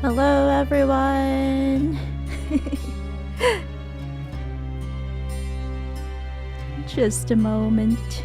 Hello everyone! Just a moment.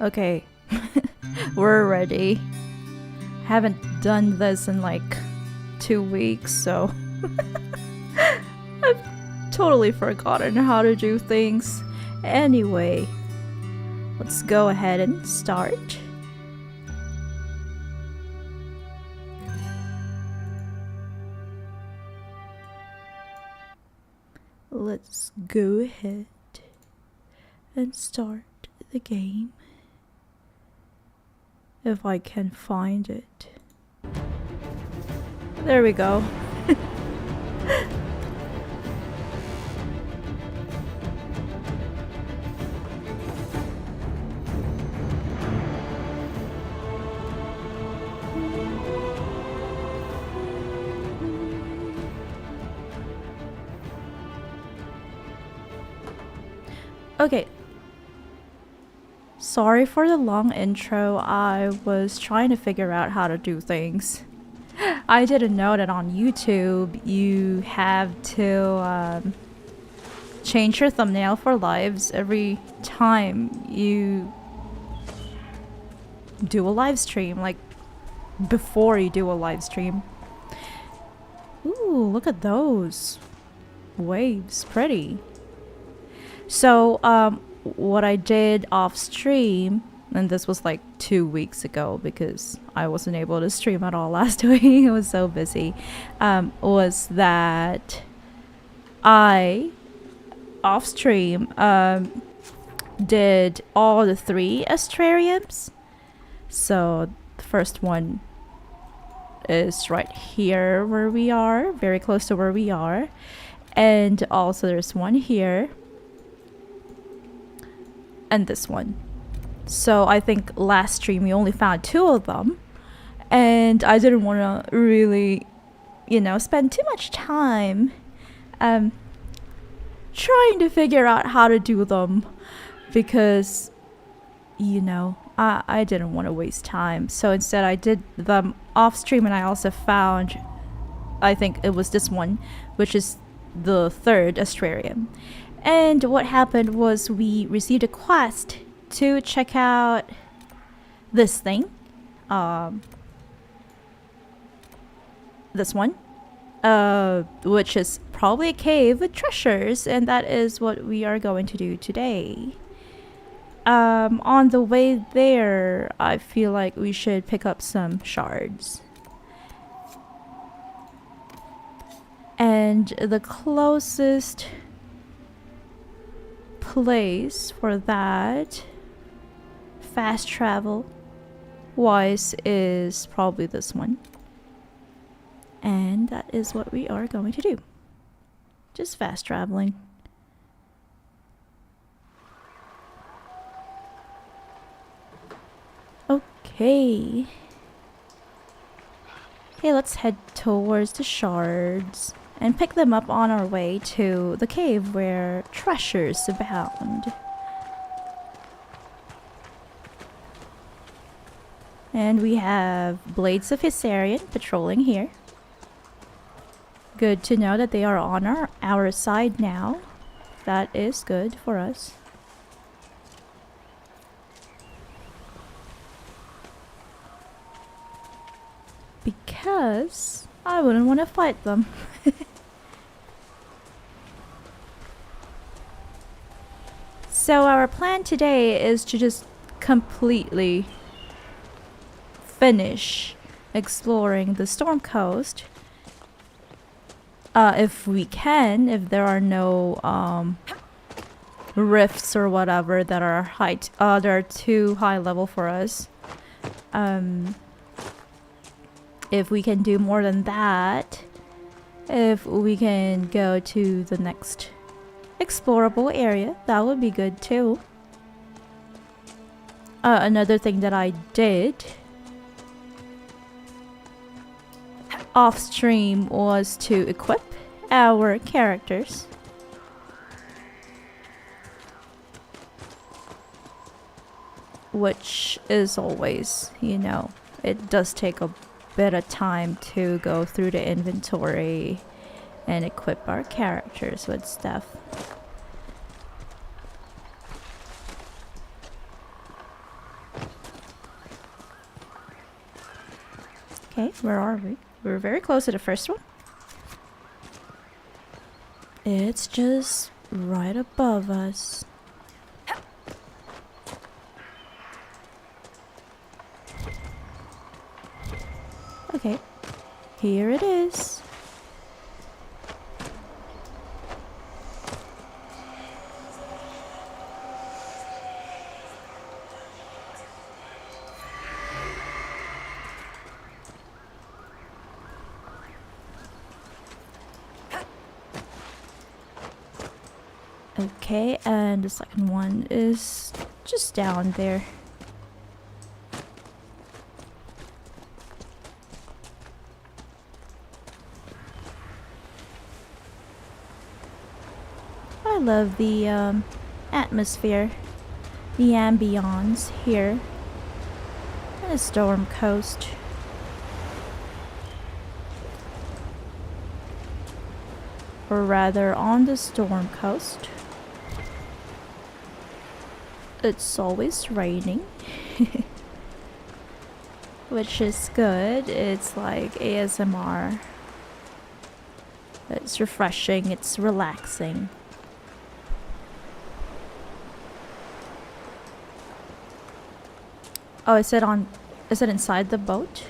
Okay, we're ready. Haven't done this in like 2 weeks, so I've totally forgotten how to do things. Anyway, let's go ahead and start. Let's go ahead and start the game. If I can find it. There we go. Okay. Sorry for the long intro. I was trying to figure out how to do things. I didn't know that on YouTube you have to change your thumbnail for lives every time you do a live stream, like before you do a live stream. Ooh, look at those waves, pretty. So what I did off stream, and this was like 2 weeks ago because I wasn't able to stream at all last week, I was so busy, was that I off stream did all the 3 astrariums. So the first one is right here where we are, very close to where we are, and also there's one here and this one. So I think last stream we only found 2 of them, and I didn't want to really, you know, spend too much time trying to figure out how to do them because, you know, I didn't want to waste time. So instead I did them off stream, and I also found, I think it was this one, which is the 3rd astrarium. And what happened was we received a quest to check out this thing. This one. Which is probably a cave with treasures, and that is what we are going to do today. On the way there, I feel like we should pick up some shards. And the closest place for that fast travel wise is probably this one. And that is what we are going to do. Just fast traveling. Okay. Okay, let's head towards the shards and pick them up on our way to the cave where treasures abound. And we have Blades of Hysarian patrolling here. Good to know that they are on our side now. That is good for us. Because I wouldn't want to fight them. So our plan today is to just completely finish exploring the Storm Coast. If we can, if there are no rifts or whatever that are that are too high level for us. If we can do more than that, if we can go to the next explorable area, that would be good too. Another thing that I did off stream was to equip our characters. Which is always, you know, it does take a bit of time to go through the inventory and equip our characters with stuff. Okay, where are we? We're very close to the first one. It's just right above us. Okay, here it is. Okay, and the second one is just down there. I love the atmosphere, the ambience here on the Storm Coast. Or rather, on the Storm Coast. It's always raining, which is good. It's like ASMR. It's refreshing, it's relaxing. Oh, is it inside the boat?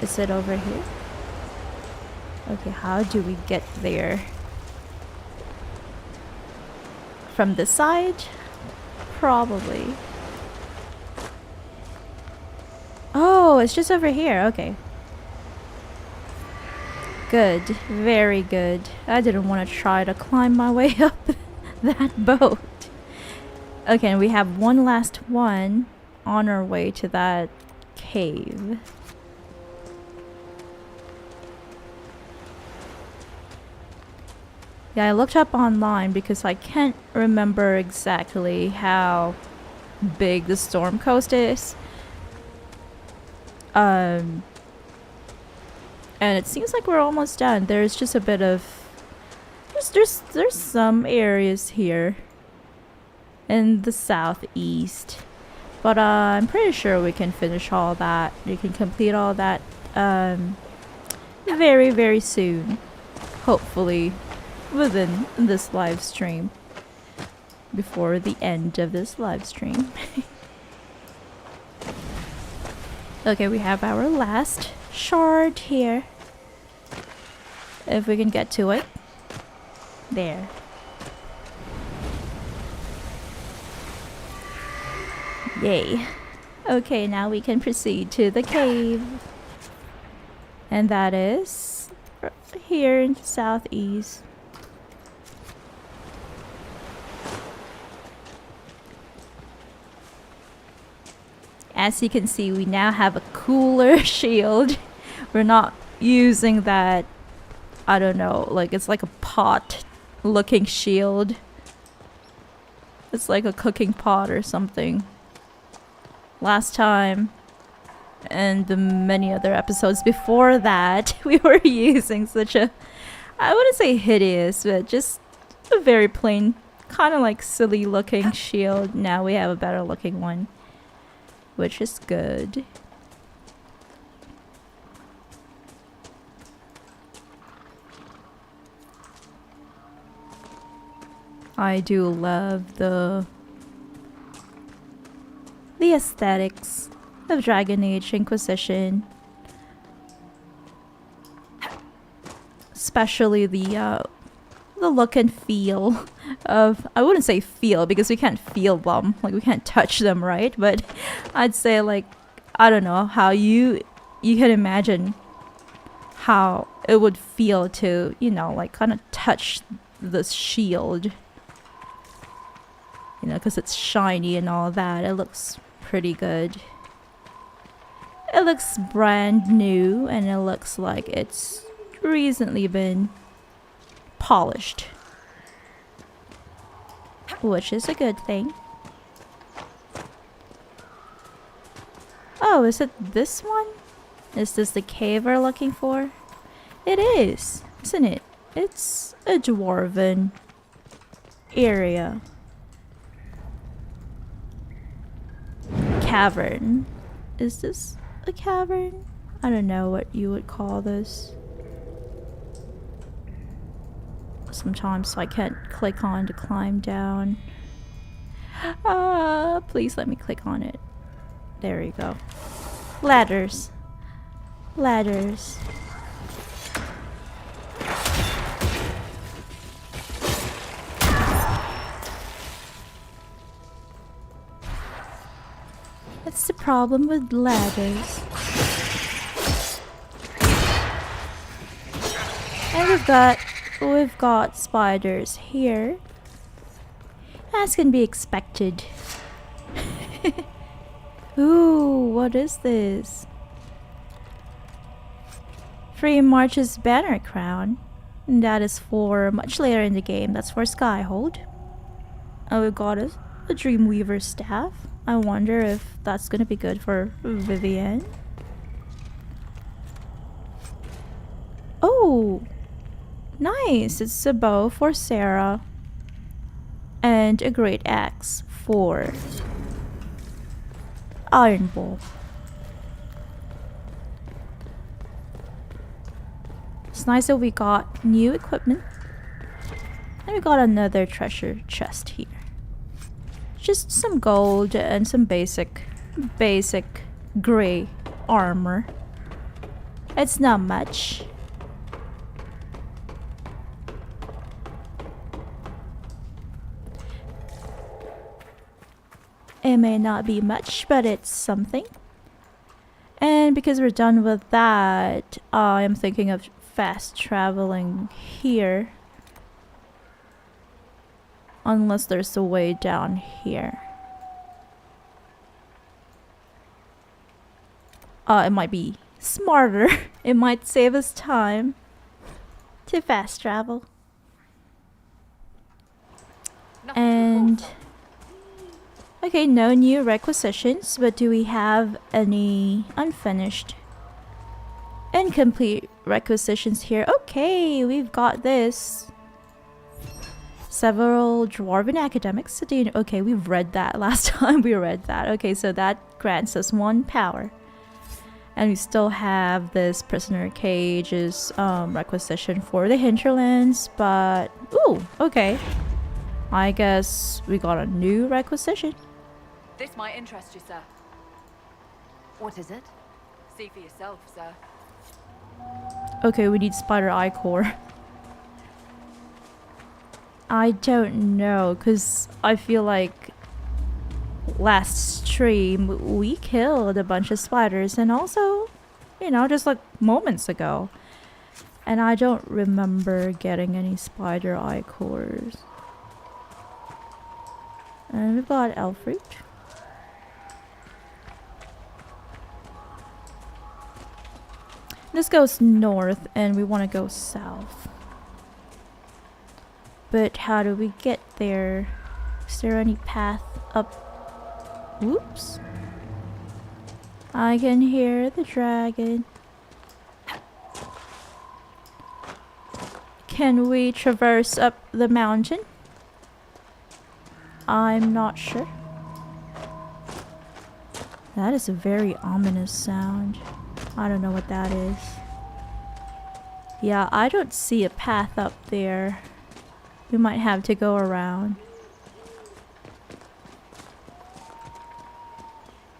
Is it over here? Okay, how do we get there? From this side? Probably. Oh, it's just over here. Okay. Good. Very good. I didn't want to try to climb my way up that boat. Okay, and we have one last one on our way to that cave. Yeah, I looked up online because I can't remember exactly how big the Storm Coast is. And it seems like we're almost done. There's just a bit of there's some areas here in the southeast, but I'm pretty sure we can finish all that. We can complete all that very, very soon, hopefully within this live stream, before the end of this live stream. Okay, we have our last shard here. If we can get to it. There. Yay. Okay, now we can proceed to the cave. And that is here in the southeast. As you can see, we now have a cooler shield. We're not using that, I don't know, like it's like a pot looking shield. It's like a cooking pot or something. Last time, and the many other episodes before that, we were using such a, I wouldn't say hideous, but just a very plain, kind of like silly looking shield. Now we have a better looking one, which is good. I do love the aesthetics of Dragon Age Inquisition. Especially the look and feel of, I wouldn't say feel because we can't feel them, like we can't touch them, right? But I'd say like, I don't know, how you can imagine how it would feel to, you know, like kind of touch this shield. You know, because it's shiny and all that. It looks pretty good. It looks brand new and it looks like it's recently been polished, which is a good thing. Oh, is it this one? Is this the cave we're looking for? It is, isn't it? It's a dwarven area. Cavern. Is this a cavern? I don't know what you would call this. Sometimes I can't click on to climb down. Please let me click on it. There you go. Ladders. Ladders. That's the problem with ladders. And we've got spiders here. As can be expected. Ooh, what is this? Free March's banner crown. And that is for much later in the game. That's for Skyhold. And we've got a Dreamweaver staff. I wonder if that's gonna be good for Vivienne. Oh, nice! It's a bow for Sarah. And a great axe for Ironbowl. It's nice that we got new equipment. And we got another treasure chest here. Just some gold and some basic gray armor. It's not much. It may not be much, but it's something. And because we're done with that, I'm thinking of fast traveling here. Unless there's a way down here. It might be smarter. It might save us time to fast travel. And okay, no new requisitions, but do we have any unfinished, incomplete requisitions here? Okay, we've got this. Several dwarven academics. Okay, we've read that last time we read that. Okay, so that grants us 1 power. And we still have this prisoner cage's requisition for the hinterlands, but ooh, okay. I guess we got a new requisition. This might interest you, sir. What is it? See for yourself, sir. Okay, we need spider eye core. I don't know, because I feel like last stream we killed a bunch of spiders, and also, you know, just like moments ago. And I don't remember getting any spider eye cores. And we've got elf fruit. This goes north and we want to go south. But how do we get there? Is there any path up? Whoops. I can hear the dragon. Can we traverse up the mountain? I'm not sure. That is a very ominous sound. I don't know what that is. Yeah, I don't see a path up there. We might have to go around.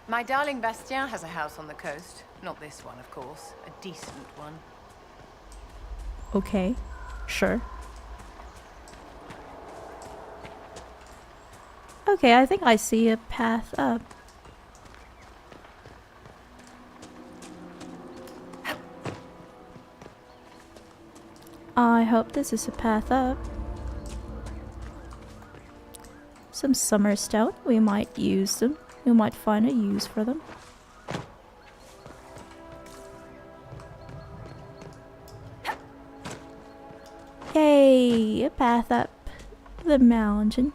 My darling Bastien has a house on the coast. Not this one, of course. A decent one. Okay, sure. Okay, I think I see a path up. I hope this is a path up. Some summer stone, we might use them. We might find a use for them. Yay! A path up the mountain.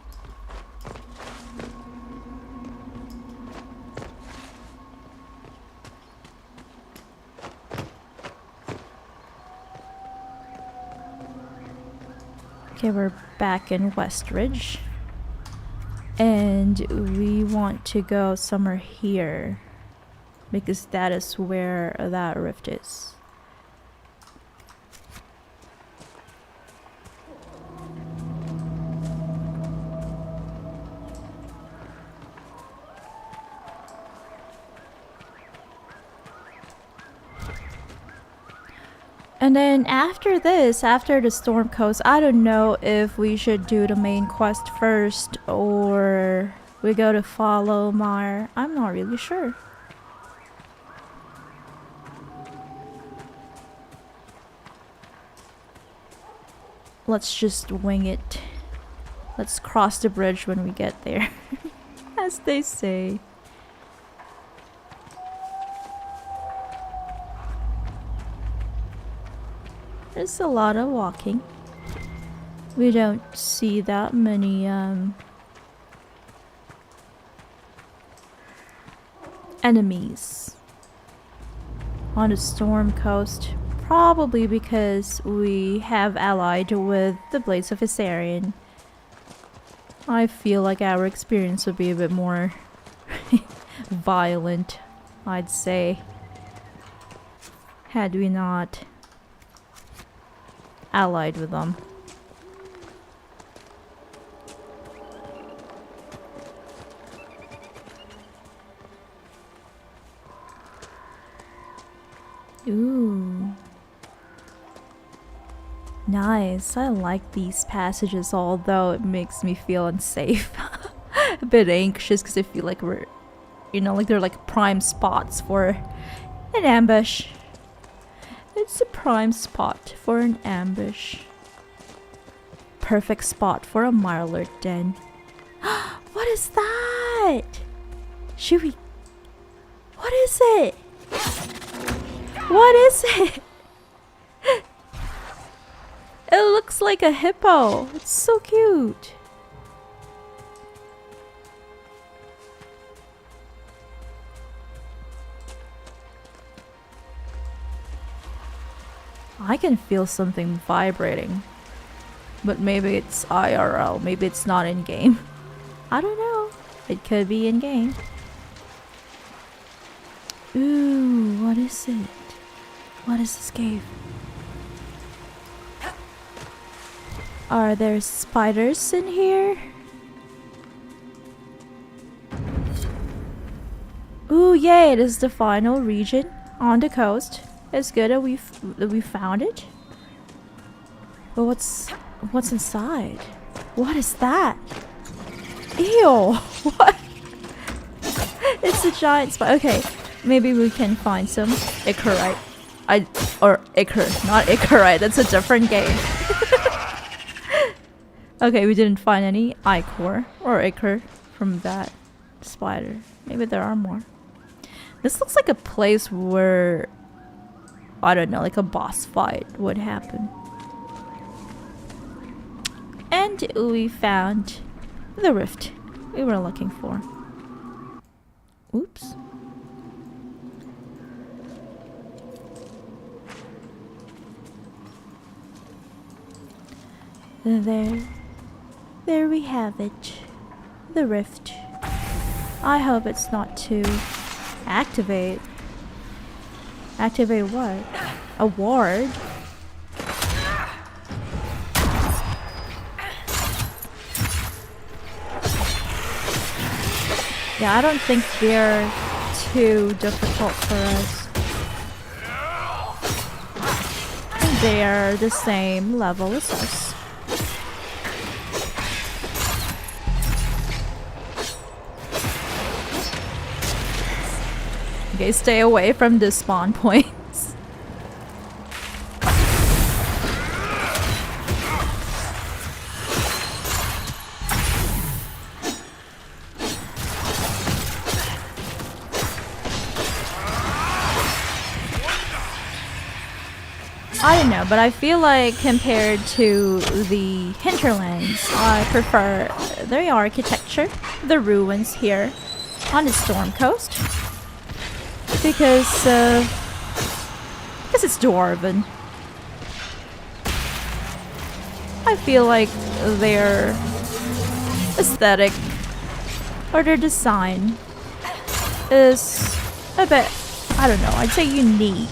Okay, we're back in Westridge. And we want to go somewhere here. Because that is where that rift is. And then after this, after the Storm Coast, I don't know if we should do the main quest first or we go to Fallow Mire. I'm not really sure. Let's just wing it. Let's cross the bridge when we get there, as they say. There's a lot of walking. We don't see that many enemies on the Storm Coast. Probably because we have allied with the Blades of Isarian. I feel like our experience would be a bit more violent, I'd say, had we not allied with them. Ooh. Nice. I like these passages, although it makes me feel unsafe. A bit anxious because I feel like we're, you know, like they're like prime spots for an ambush. It's a prime spot for an ambush. Perfect spot for a Mirelurk den. What is that? Should we... What is it? What is it? It looks like a hippo. It's so cute. I can feel something vibrating. But maybe it's IRL. Maybe it's not in-game. I don't know. It could be in-game. Ooh, what is it? What is this cave? Are there spiders in here? Ooh, yay, it is the final region on the coast. It's good that we found it. But what's inside? What is that? Ew! What? It's a giant spider. Okay, maybe we can find some ichorite. Or ichor, not ichorite. That's a different game. Okay, we didn't find any ichor or ichor from that spider. Maybe there are more. This looks like a place where, I don't know, like a boss fight would happen. And we found the rift we were looking for. Oops. There we have it. The rift. I hope it's not to activate. Activate what? A ward? Yeah, I don't think they're too difficult for us. And they're the same level as us. Okay, stay away from the spawn points. I don't know, but I feel like compared to the hinterlands, I prefer the architecture, the ruins here on the Storm Coast. Because it's dwarven. I feel like their aesthetic or their design is a bit, I don't know, I'd say unique.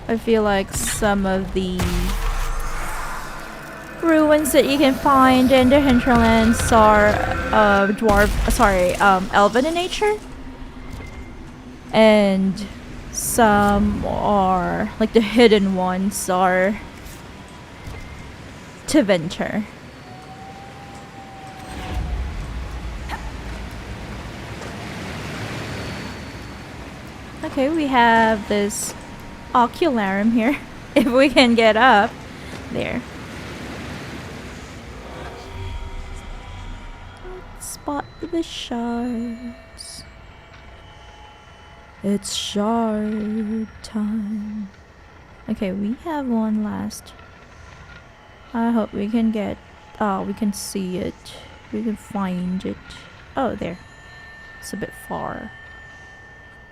I feel like some of the ruins that you can find in the hinterlands are elven in nature, and some are like the hidden ones are to venture. Okay, we have this ocularum here. If we can get up there. Spot the shards. It's shard time. Okay, we have one last. I hope we can get. Oh, we can see it. We can find it. Oh, there. It's a bit far.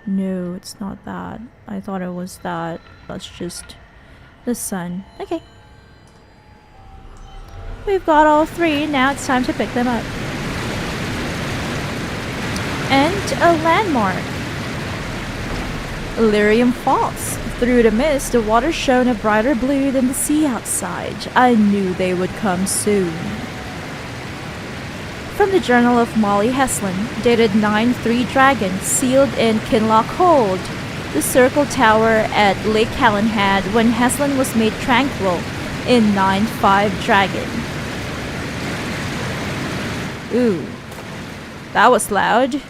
No, it's not that. I thought it was that. That's just the sun. Okay. We've got all three. Now it's time to pick them up. And a landmark. Lyrium Falls. Through the mist, the water shone a brighter blue than the sea outside. I knew they would come soon. From the Journal of Molly Heslin, dated 9-3 Dragon, sealed in Kinloch Hold, the Circle Tower at Lake Calenhad when Heslin was made tranquil in 9-5 Dragon. Ooh, that was loud.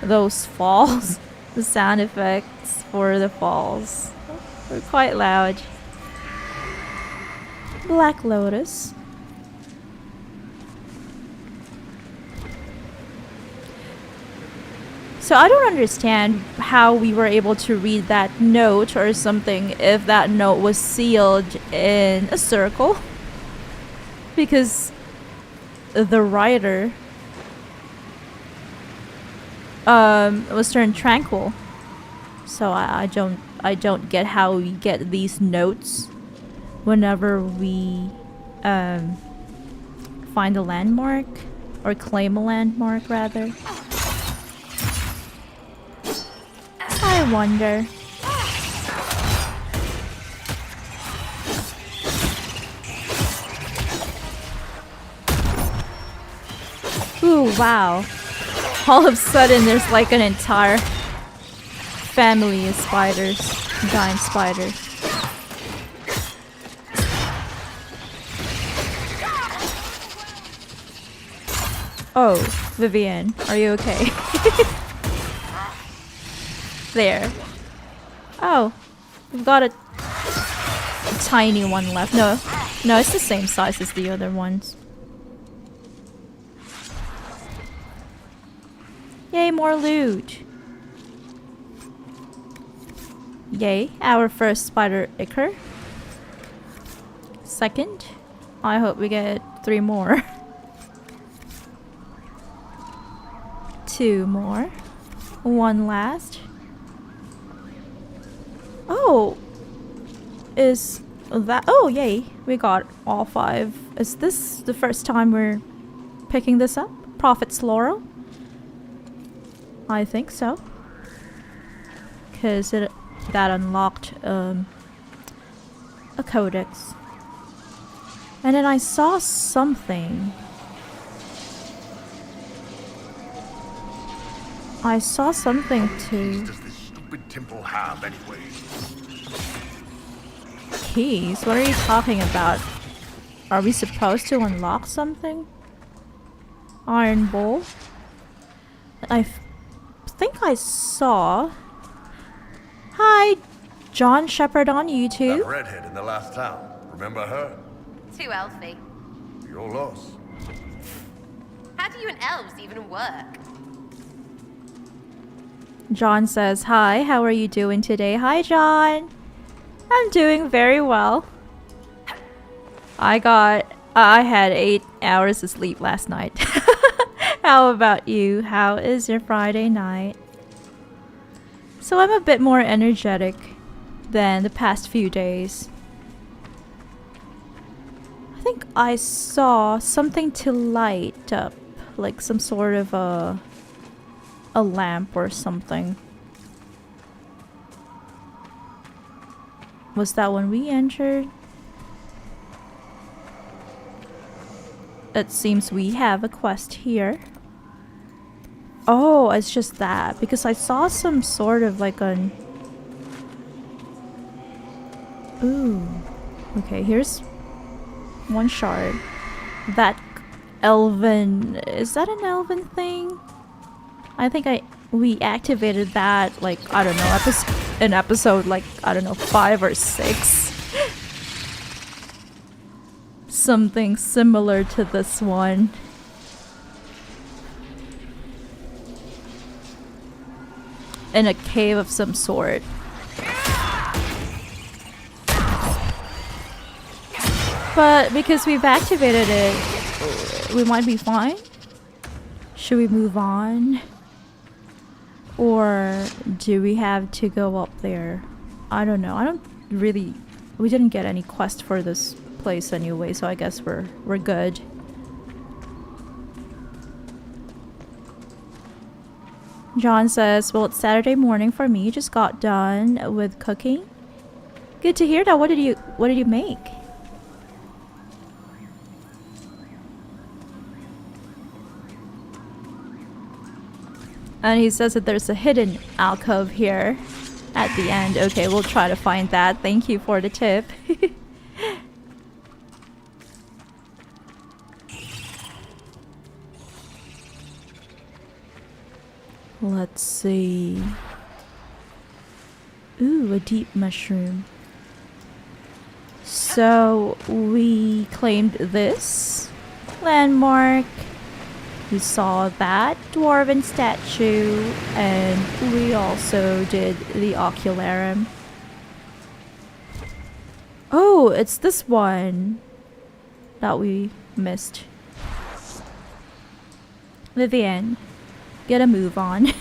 Those falls, the sound effects for the falls were quite loud. Black Lotus. So I don't understand how we were able to read that note or something if that note was sealed in a circle. Because the writer was turned tranquil. So I don't get how we get these notes whenever we find a landmark or claim a landmark rather. I wonder. Ooh, Ooh, wow. All of a sudden there's like an entire family of spiders. Giant spiders. Oh, Vivian, are you okay? There. Oh, we've got a tiny one left. No, it's the same size as the other ones. Yay, more loot. Yay, our first spider ichor. Second, I hope we get 3 more. 2 more. 1 last. Oh! Is that... Oh, yay. We got all 5. Is this the first time we're picking this up? Prophet's Laurel? I think so. Because that unlocked a codex. And then I saw something. I saw something too. Does this stupid temple have anyway? Keys? What are you talking about? Are we supposed to unlock something? Iron bowl? I think I saw... Hi, John Shepherd on YouTube. That redhead in the last town. Remember her? Too elfy. Your loss. How do you and elves even work? John says, hi, how are you doing today? Hi, John. I'm doing very well. I had 8 hours of sleep last night. How about you? How is your Friday night? So I'm a bit more energetic than the past few days. I think I saw something to light up, like some sort of a lamp or something. Was that when we entered? It seems we have a quest here. Oh, it's just that. Because I saw some sort of like an... Ooh. Okay, here's 1 shard. That elven... Is that an elven thing? I think we activated that like, I don't know, in episode like, I don't know, 5 or 6. Something similar to this one. In a cave of some sort. But because we've activated it, we might be fine. Should we move on? Or do we have to go up there? I don't know. I don't really... We didn't get any quest for this place anyway, so I guess we're good. John says, well, it's Saturday morning for me. Just got done with cooking. Good to hear that. What did you make? And he says that there's a hidden alcove here at the end. Okay, we'll try to find that. Thank you for the tip. Let's see. Ooh, a deep mushroom. So we claimed this landmark. We saw that dwarven statue, and we also did the ocularum. Oh, it's this one that we missed. Vivian, get a move on.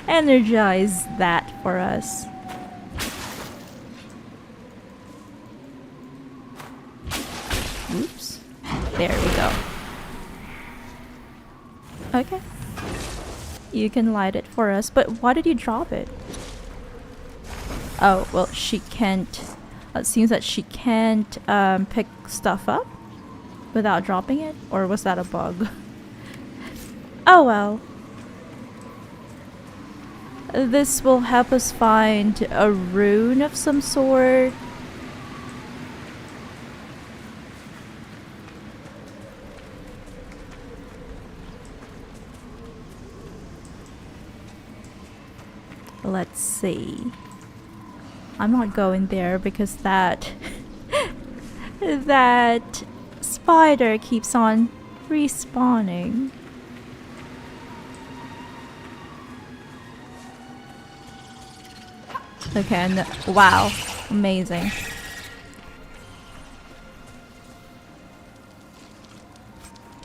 Energize that for us. Oops. There we go. Okay. You can light it for us, but why did you drop it? Oh, well, she can't... It seems that she can't pick stuff up without dropping it? Or was that a bug? Oh well. This will help us find a rune of some sort. Let's see. I'm not going there because that that spider keeps on respawning. Okay, and wow, amazing.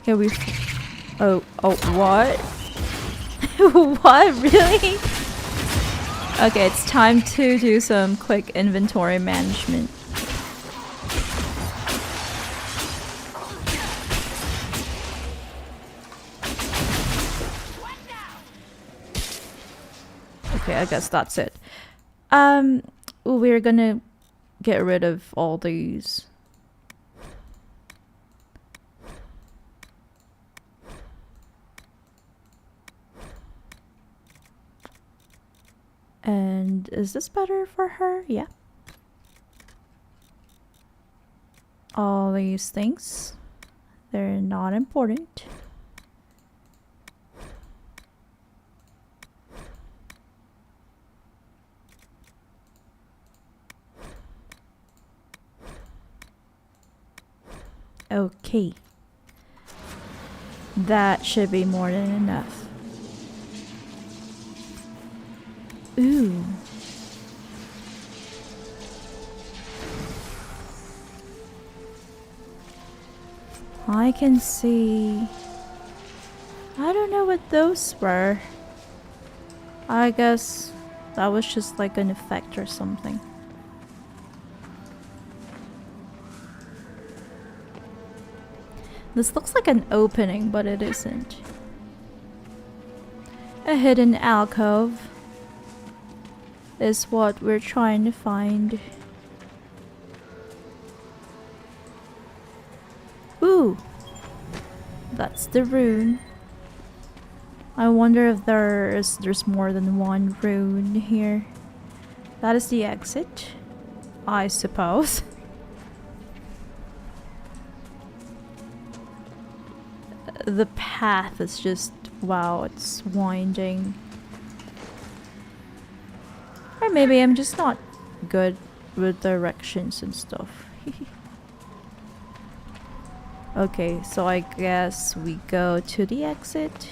Here we. Oh, what? What? Really? Okay, it's time to do some quick inventory management. Okay, I guess that's it. We're gonna get rid of all these. And is this better for her? Yeah. All these things, they're not important. Okay. That should be more than enough. Ooh. I can see. I don't know what those were. I guess that was just like an effect or something. This looks like an opening, but it isn't. A hidden alcove is what we're trying to find. Ooh! That's the rune. I wonder if there's more than one rune here. That is the exit, I suppose. The path is just, wow, it's winding. Or maybe I'm just not good with directions and stuff. Okay, so I guess we go to the exit.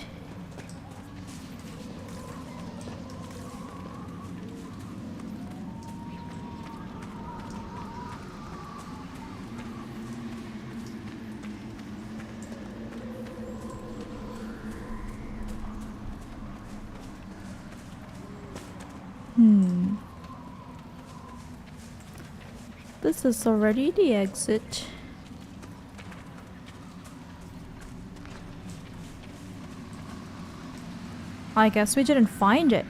This is already the exit. I guess we didn't find it.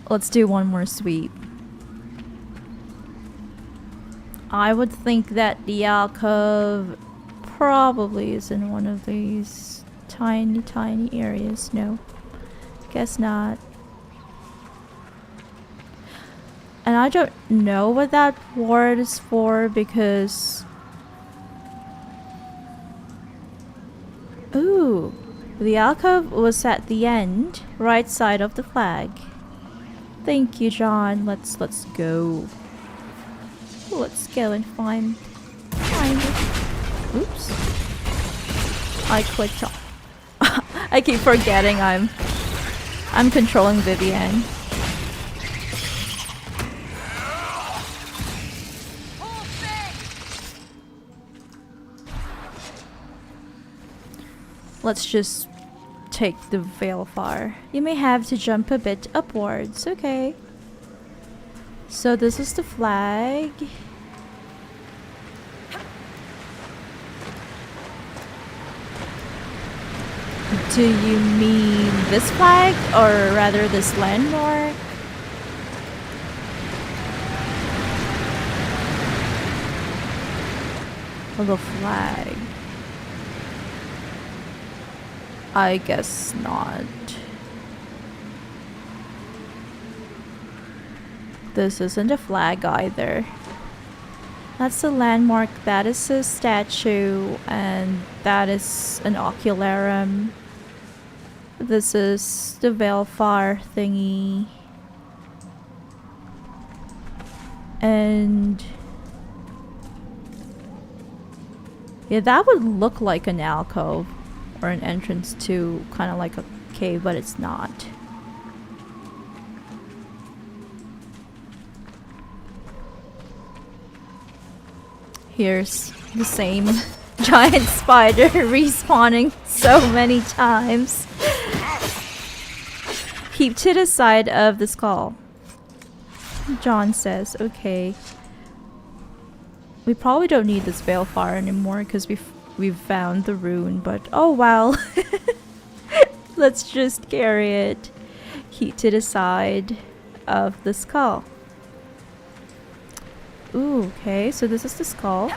Let's do one more sweep. I would think that the alcove probably is in one of these tiny areas. No, guess not. And I don't know what that ward is for because... Ooh, the alcove was at the end, right side of the flag. Thank you, John. Let's go. Let's go and find it. Oops. I clicked off. I keep forgetting I'm controlling Vivienne. Let's just take the veil far. You may have to jump a bit upwards. Okay. So this is the flag. Do you mean this flag or rather this landmark? Or the flag? I guess not. This isn't a flag either. That's a landmark, that is a statue, and that is an ocularum. This is the Velfar thingy. And yeah, that would look like an alcove or an entrance to kind of like a cave, but it's not. Here's the same giant spider respawning so many times. Keep to the side of the skull. John says, okay. We probably don't need this Balefire anymore because we've found the rune, but oh well. Let's just carry it. Keep to the side of the skull. Ooh, okay, so this is the skull.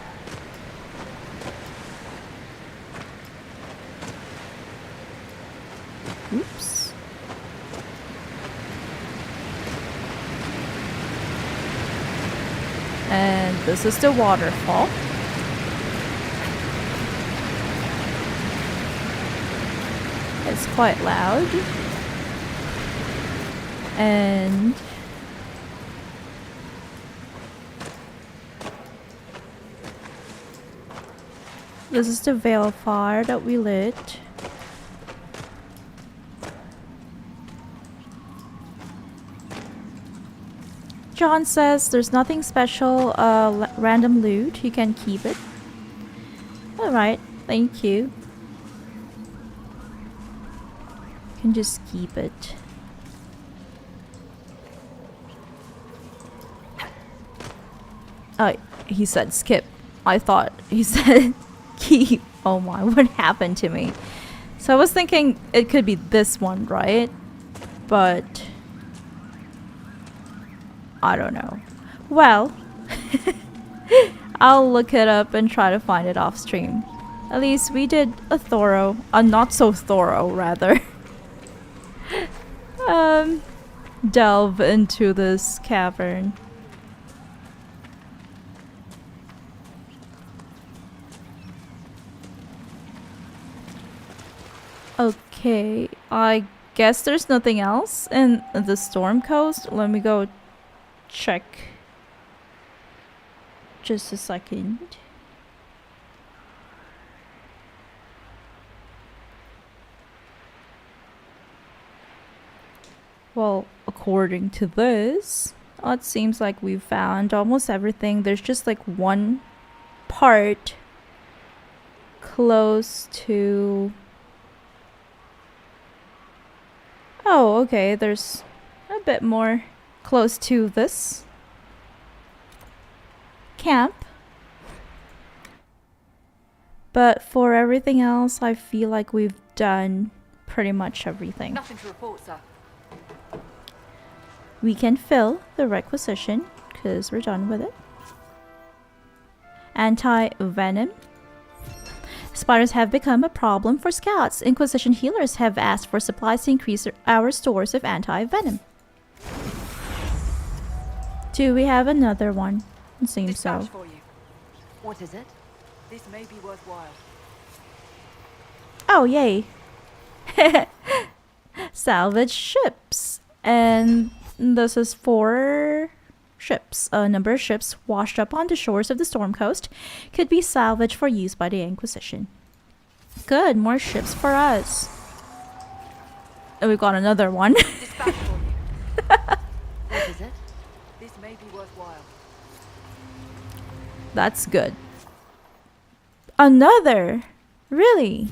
Oops. And this is the waterfall. It's quite loud. And this is the veil fire that we lit. John says there's nothing special, random loot, you can keep it. Alright, thank you. You can just keep it. Oh, he said skip. I thought he said keep. Oh my, what happened to me? So I was thinking it could be this one, right? But I don't know. Well, I'll look it up and try to find it off stream. At least we did a thorough, not so thorough rather, delve into this cavern. Okay, I guess there's nothing else in the Storm Coast. Let me go check. Just a second. Well, according to this, it seems like we've found almost everything. There's just like one part close to... Oh, okay, there's a bit more close to this camp. But for everything else, I feel like we've done pretty much everything. Nothing to report, sir. We can fill the requisition because we're done with it. Anti-venom. Spiders have become a problem for scouts. Inquisition healers have asked for supplies to increase our stores of anti-venom. Do we have another one? It seems so. For you. What is it? This may be worthwhile. Oh, yay. Salvage ships. And this is 4 ships. A number of ships washed up on the shores of the Storm Coast could be salvaged for use by the Inquisition. Good, more ships for us. Oh, we got another one. Dispatch for you. What is it? This may be worthwhile. That's good. Another? Really?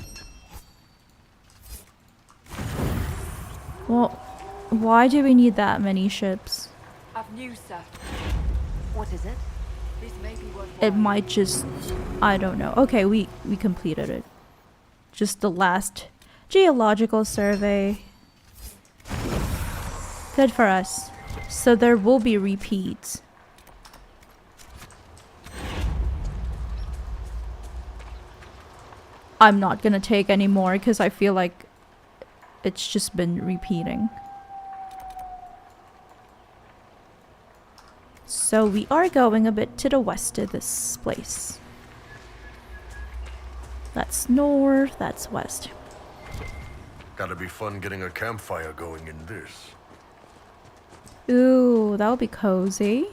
Well, why do we need that many ships? I've news, sir. What is it? This may be worthwhile. It might just... I don't know. Okay, we completed it. Just the last geological survey. Good for us. So there will be repeats. I'm not gonna take any more because I feel like it's just been repeating. So we are going a bit to the west of this place. That's north, that's west. Gotta be fun getting a campfire going in this. Ooh, that would be cozy.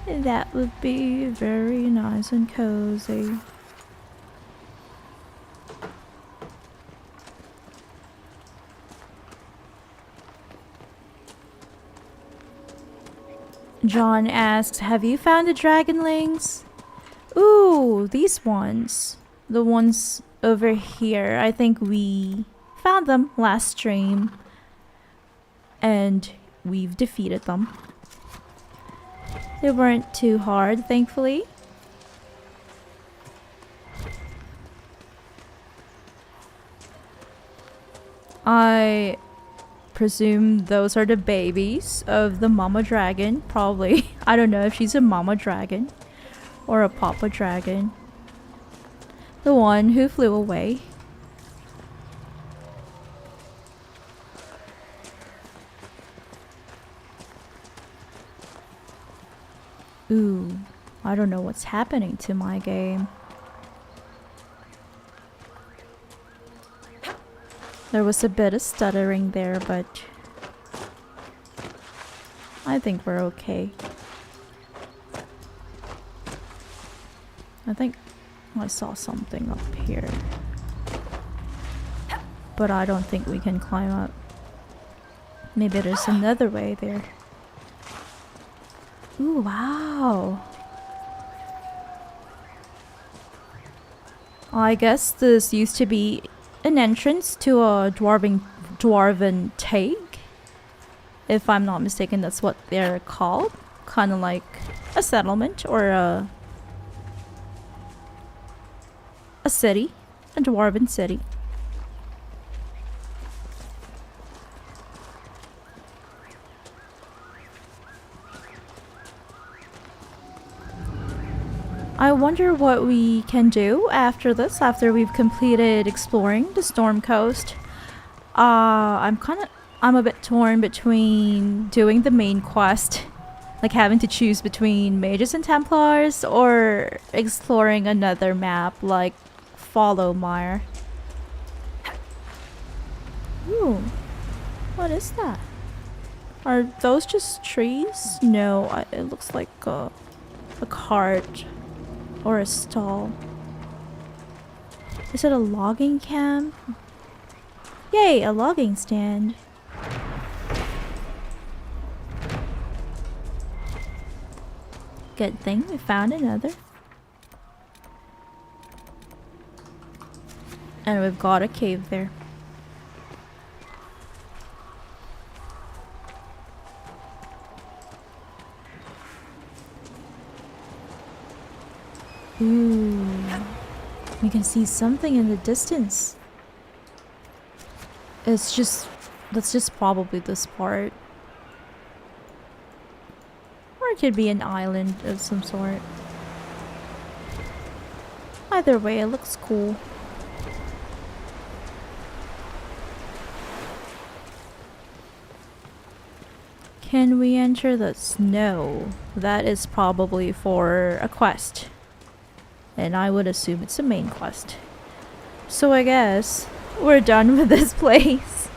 That would be very nice and cozy. John asks, have you found the dragonlings? Ooh, these ones. The ones over here. I think we found them last stream. And we've defeated them. They weren't too hard, thankfully. I presume those are the babies of the mama dragon, probably. I don't know if she's a mama dragon or a papa dragon. The one who flew away. Ooh, I don't know what's happening to my game. There was a bit of stuttering there, but I think we're okay. I think I saw something up here, but I don't think we can climb up. Maybe there's another way there. Ooh, wow. I guess this used to be an entrance to a dwarven take. If I'm not mistaken, that's what they're called. Kind of like a settlement or a city, a dwarven city. I wonder what we can do after this, after we've completed exploring the Storm Coast. I'm a bit torn between doing the main quest, like having to choose between Mages and Templars, or exploring another map like Fallow Mire. Ooh, what is that? Are those just trees? No, it looks like a cart. Or a stall. Is it a logging camp? Yay, a logging stand. Good thing we found another. And we've got a cave there. Ooh, we can see something in the distance. That's just probably this part. Or it could be an island of some sort. Either way, it looks cool. Can we enter the snow? That is probably for a quest. And I would assume it's a main quest. So I guess we're done with this place,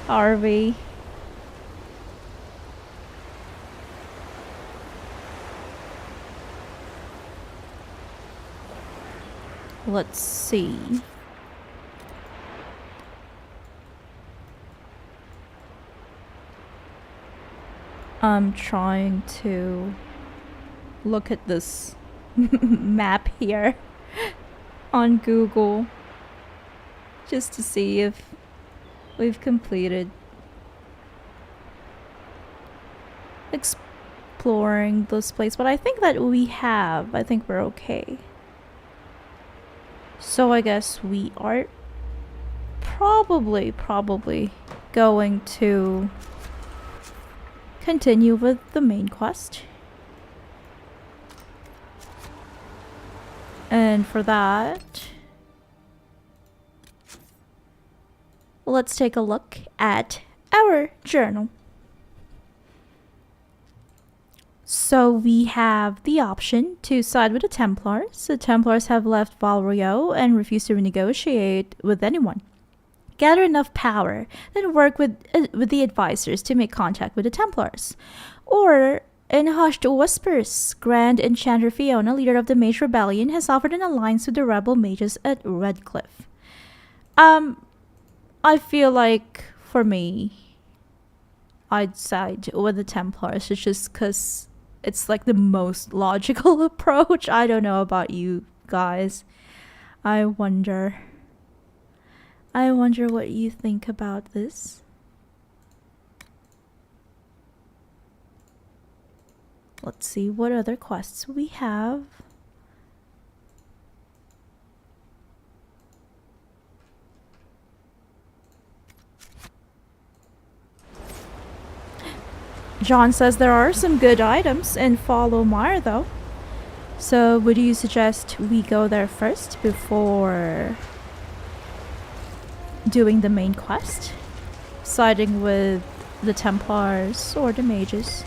are we? Let's see. I'm trying to look at this map here on Google just to see if we've completed exploring this place, but I think that we have. I think we're okay. So I guess we are probably going to continue with the main quest. And for that, let's take a look at our journal. So we have the option to side with the Templars. The Templars have left Val Royeaux and refuse to renegotiate with anyone. Gather enough power, then work with the advisors to make contact with the Templars. Or, in hushed whispers, Grand Enchanter Fiona, leader of the Mage Rebellion, has offered an alliance with the rebel mages at Redcliffe. I feel like, for me, I'd side with the Templars. It's just because it's like the most logical approach. I don't know about you guys. I wonder what you think about this. Let's see what other quests we have. John says there are some good items in Fallow Mire though. So would you suggest we go there first before doing the main quest? Siding with the Templars or the Mages?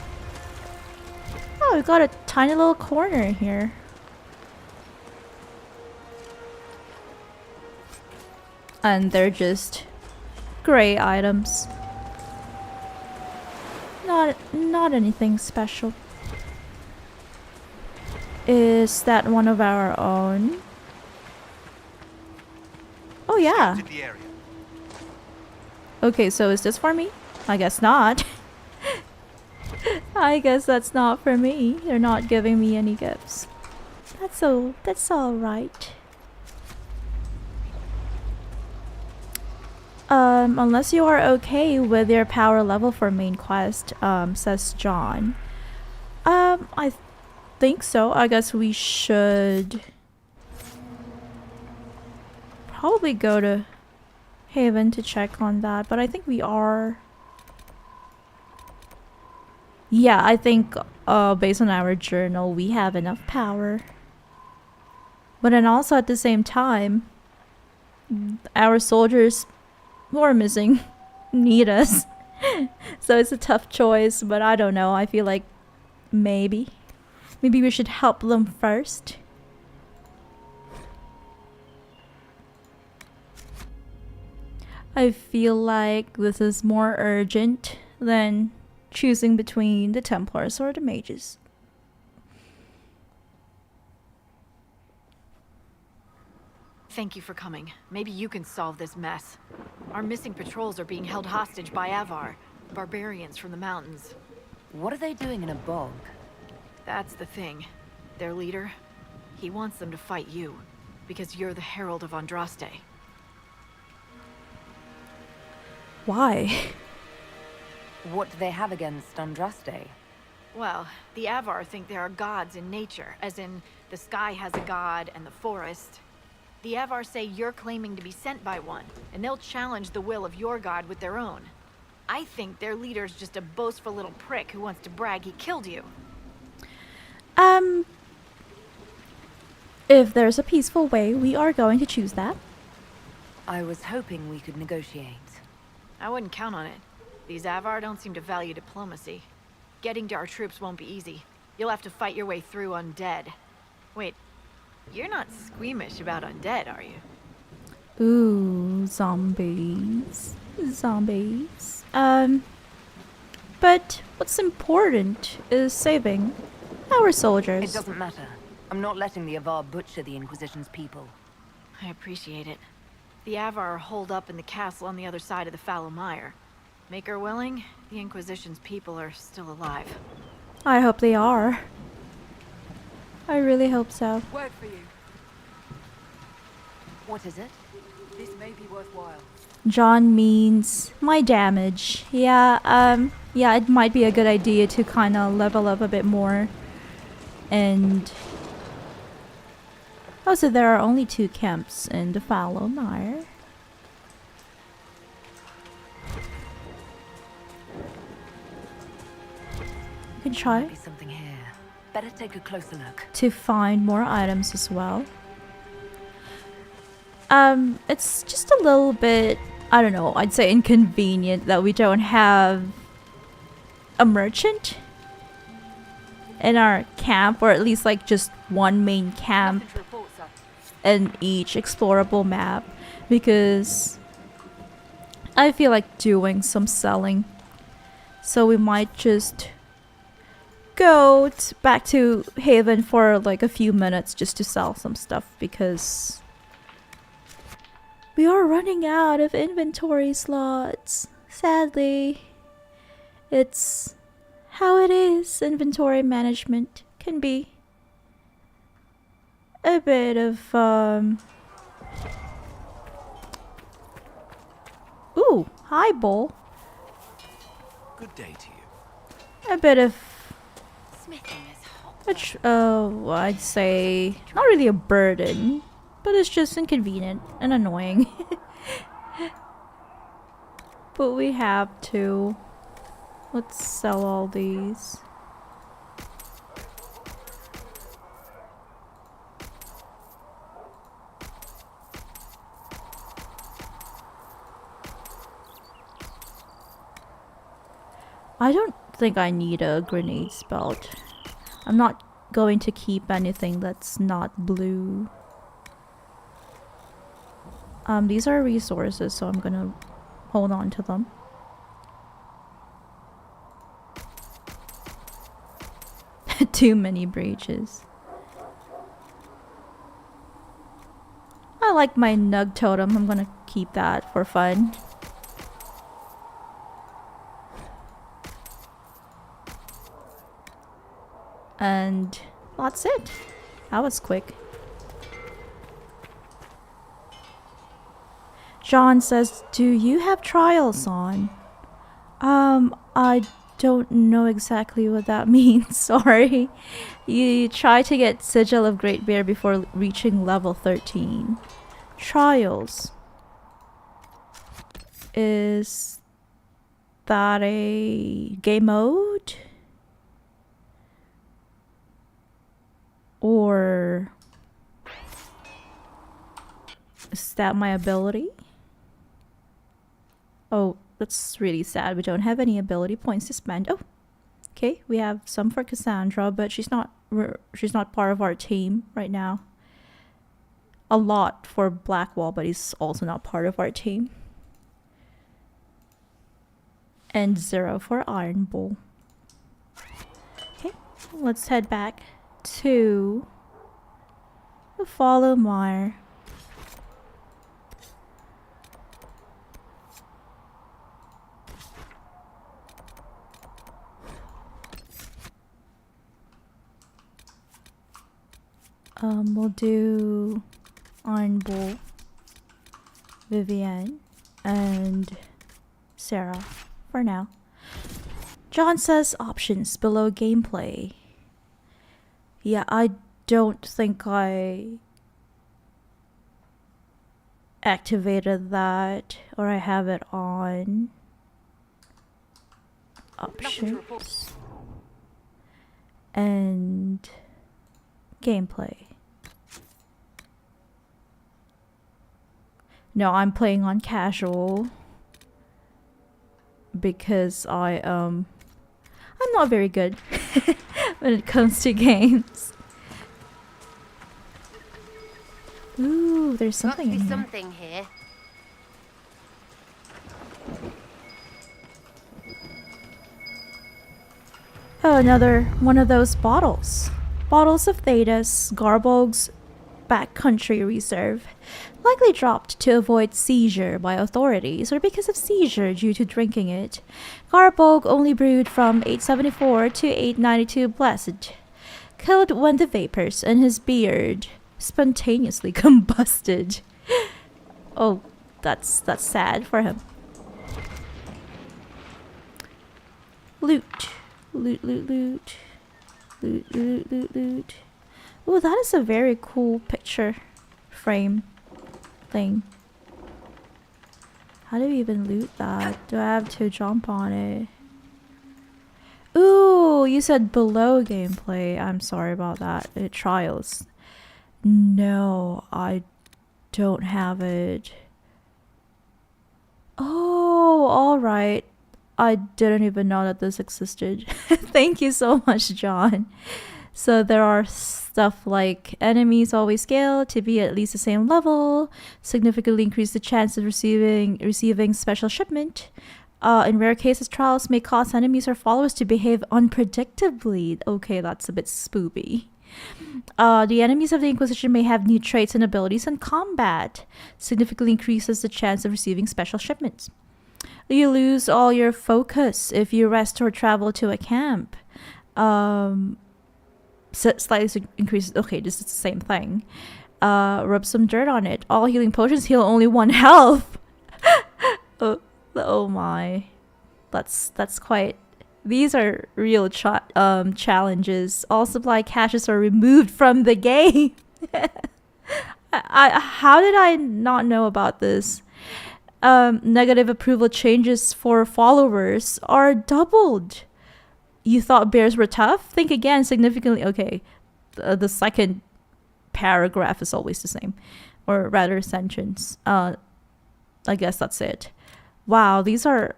Oh, we got a tiny little corner here. And they're just gray items. Not anything special. Is that one of our own? Oh yeah. Okay, so is this for me? I guess not. I guess that's not for me. They're not giving me any gifts. That's all right. Unless you are okay with your power level for main quest, says John. I think so. I guess we should probably go to Haven to check on that, but I think we are. Yeah, I think based on our journal, we have enough power. But then also at the same time, our soldiers who are missing need us. So it's a tough choice, but I don't know. I feel like maybe we should help them first. I feel like this is more urgent than choosing between the Templars or the Mages. Thank you for coming. Maybe you can solve this mess. Our missing patrols are being held hostage by Avvar, barbarians from the mountains. What are they doing in a bog? That's the thing. Their leader, he wants them to fight you, because you're the Herald of Andraste. Why? What do they have against Andraste? Well, the Avvar think there are gods in nature, as in the sky has a god and the forest. The Avvar say you're claiming to be sent by one, and they'll challenge the will of your god with their own. I think their leader's just a boastful little prick who wants to brag he killed you. If there's a peaceful way, we are going to choose that. I was hoping we could negotiate. I wouldn't count on it. These Avvar don't seem to value diplomacy. Getting to our troops won't be easy. You'll have to fight your way through undead. Wait, you're not squeamish about undead, are you? Ooh, zombies. Zombies. But what's important is saving our soldiers. It doesn't matter. I'm not letting the Avvar butcher the Inquisition's people. I appreciate it. The Avvar are holed up in the castle on the other side of the Fallow Mire. Make her willing, the Inquisition's people are still alive. I hope they are. I really hope so. Word for you. What is it? This may be worthwhile. John means my damage. Yeah, it might be a good idea to kind of level up a bit more. And also, there are only 2 camps in the Fallow Mire. You can try Might be something here. Better take a closer look. to find more items as well. It's just a little bit, I don't know, I'd say inconvenient that we don't have a merchant in our camp, or at least like just one main camp Nothing to report, sir. in each explorable map, because I feel like doing some selling. So we might just go back to Haven for like a few minutes just to sell some stuff, because we are running out of inventory slots. Sadly, it's how it is. Inventory management can be a bit of Ooh, hi Bull. Good day to you. A bit of Smithing is hot. which I'd say not really a burden, but it's just inconvenient and annoying. But we have to. Let's sell all these. I don't think I need a grenade spout. I'm not going to keep anything that's not blue. These are resources, so I'm gonna hold on to them. Too many breaches. I like my nug totem. I'm gonna keep that for fun. And that's it. That was quick. John says, do you have trials on? I don't know exactly what that means. Sorry. You try to get Sigil of Great Bear before reaching level 13. Trials. Is that a game mode? Or is that my ability? Oh, that's really sad. We don't have any ability points to spend. Oh, okay. We have some for Cassandra, but she's not part of our team right now. A lot for Blackwall, but he's also not part of our team. And 0 for Iron Bull. Okay, let's head back to the Fallow Mire. We'll do Iron Bull, Vivienne, and Sarah for now. John says options below gameplay. Yeah, I don't think I activated that, or I have it on. Options. And gameplay. No, I'm playing on casual because I'm not very good when it comes to games. Ooh, there's something in here. Something here. Oh, another one of those bottles. Bottles of Thedas, Garbog's backcountry reserve. Likely dropped to avoid seizure by authorities or because of seizure due to drinking it. Garbog only brewed from 874 to 892 blessed. Killed when the vapors in his beard spontaneously combusted. Oh, that's sad for him. Loot. Loot, loot, loot. Loot, loot, loot, loot. Oh, that is a very cool picture frame thing. How do we even loot that? Do I have to jump on it? Ooh, you said below gameplay. I'm sorry about that. Trials. No, I don't have it. Oh, alright. I didn't even know that this existed. Thank you so much, John. So there are stuff like enemies always scale to be at least the same level, significantly increase the chance of receiving special shipment. In rare cases, trials may cause enemies or followers to behave unpredictably. Okay, that's a bit spoopy. The enemies of the Inquisition may have new traits and abilities in combat, significantly increases the chance of receiving special shipments. You lose all your focus if you rest or travel to a camp. Slightly increases. Okay, this is the same thing. Rub some dirt on it. All healing potions heal only 1 health. Oh my, that's quite. These are real challenges. All supply caches are removed from the game. How did I not know about this? Negative approval changes for followers are doubled. You thought bears were tough? Think again. Significantly. Okay, the second paragraph is always the same, or rather sentence. I guess that's it. Wow, these are.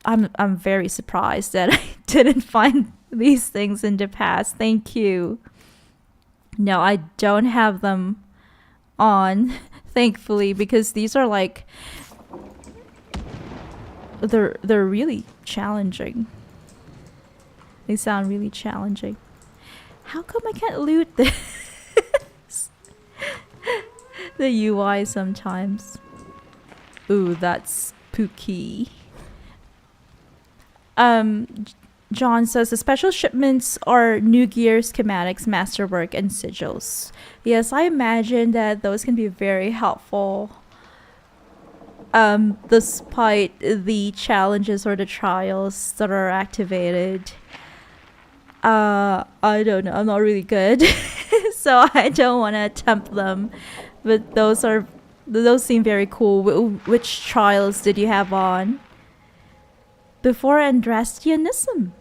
I'm very surprised that I didn't find these things in the past. Thank you. No, I don't have them on, thankfully, because these are like they're really challenging. They sound really challenging. How come I can't loot this? The UI sometimes. Ooh, that's spooky. John says the special shipments are new gear, schematics, masterwork, and sigils. Yes, I imagine that those can be very helpful. Despite the challenges or the trials that are activated. I don't know. I'm not really good, so I don't want to attempt them. But those seem very cool. Which trials did you have on? Before Andrastianism,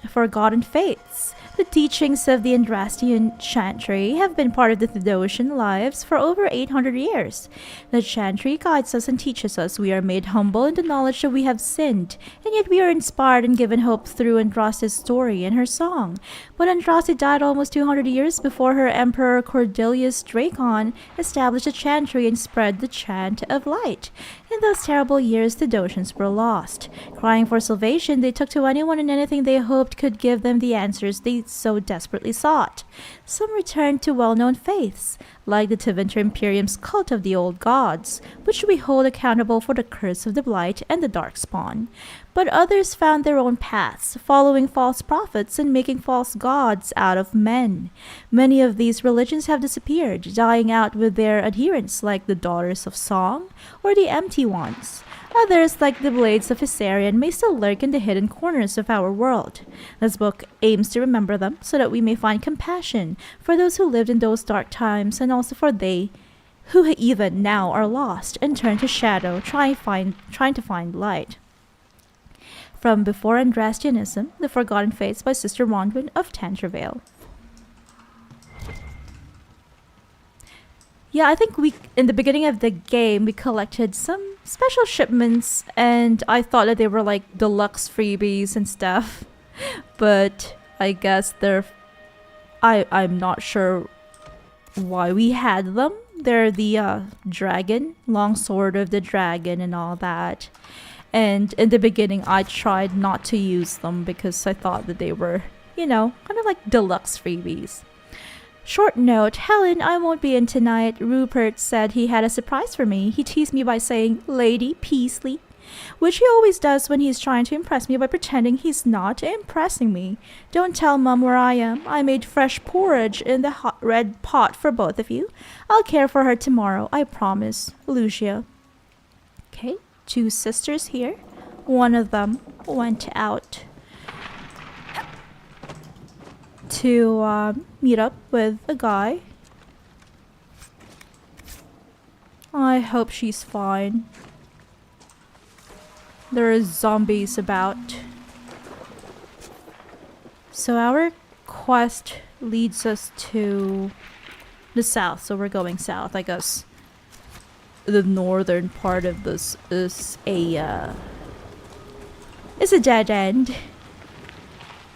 Forgotten Faiths. The teachings of the Andrastian Chantry have been part of the Theodosian lives for over 800 years. The Chantry guides us and teaches us. We are made humble in the knowledge that we have sinned, and yet we are inspired and given hope through Andraste's story and her song. But Andraste died almost 200 years before her Emperor Cordelius Dracon established a Chantry and spread the chant of light. In those terrible years, the Theodosians were lost. Crying for salvation, they took to anyone and anything they hoped could give them the answers they so desperately sought. Some returned to well-known faiths, like the Tevinter Imperium's cult of the old gods, which we hold accountable for the curse of the Blight and the Darkspawn. But others found their own paths, following false prophets and making false gods out of men. Many of these religions have disappeared, dying out with their adherents, like the Daughters of Song or the Empty Ones. Others, like the Blades of Hysarian, may still lurk in the hidden corners of our world. This book aims to remember them so that we may find compassion for those who lived in those dark times, and also for they who even now are lost and turn to shadow, trying to find light. From Before Andrastianism, The Forgotten Faiths by Sister Rondwyn of Tangervale. Yeah, I think in the beginning of the game, we collected some special shipments, and I thought that they were like deluxe freebies and stuff. But I guess I'm not sure why we had them. They're the dragon, longsword of the dragon and all that. And in the beginning, I tried not to use them because I thought that they were, kind of like deluxe freebies. Short note, Helen, I won't be in tonight. Rupert said he had a surprise for me. He teased me by saying, Lady Peasley, which he always does when he's trying to impress me by pretending he's not impressing me. Don't tell Mum where I am. I made fresh porridge in the hot red pot for both of you. I'll care for her tomorrow, I promise. Lucia. Okay, 2 sisters here. One of them went out to meet up with a guy. I hope she's fine. There are zombies about. So our quest leads us to the south, so we're going south, I guess. the northern part of this is a dead end.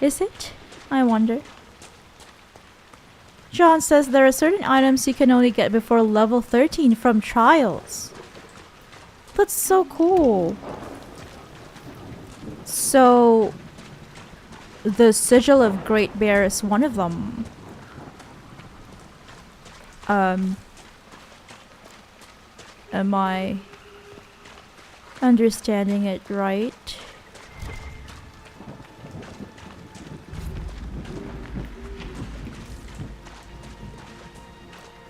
Is it? I wonder. John says there are certain items you can only get before level 13 from trials. That's so cool. So the Sigil of Great Bear is one of them. Am I understanding it right?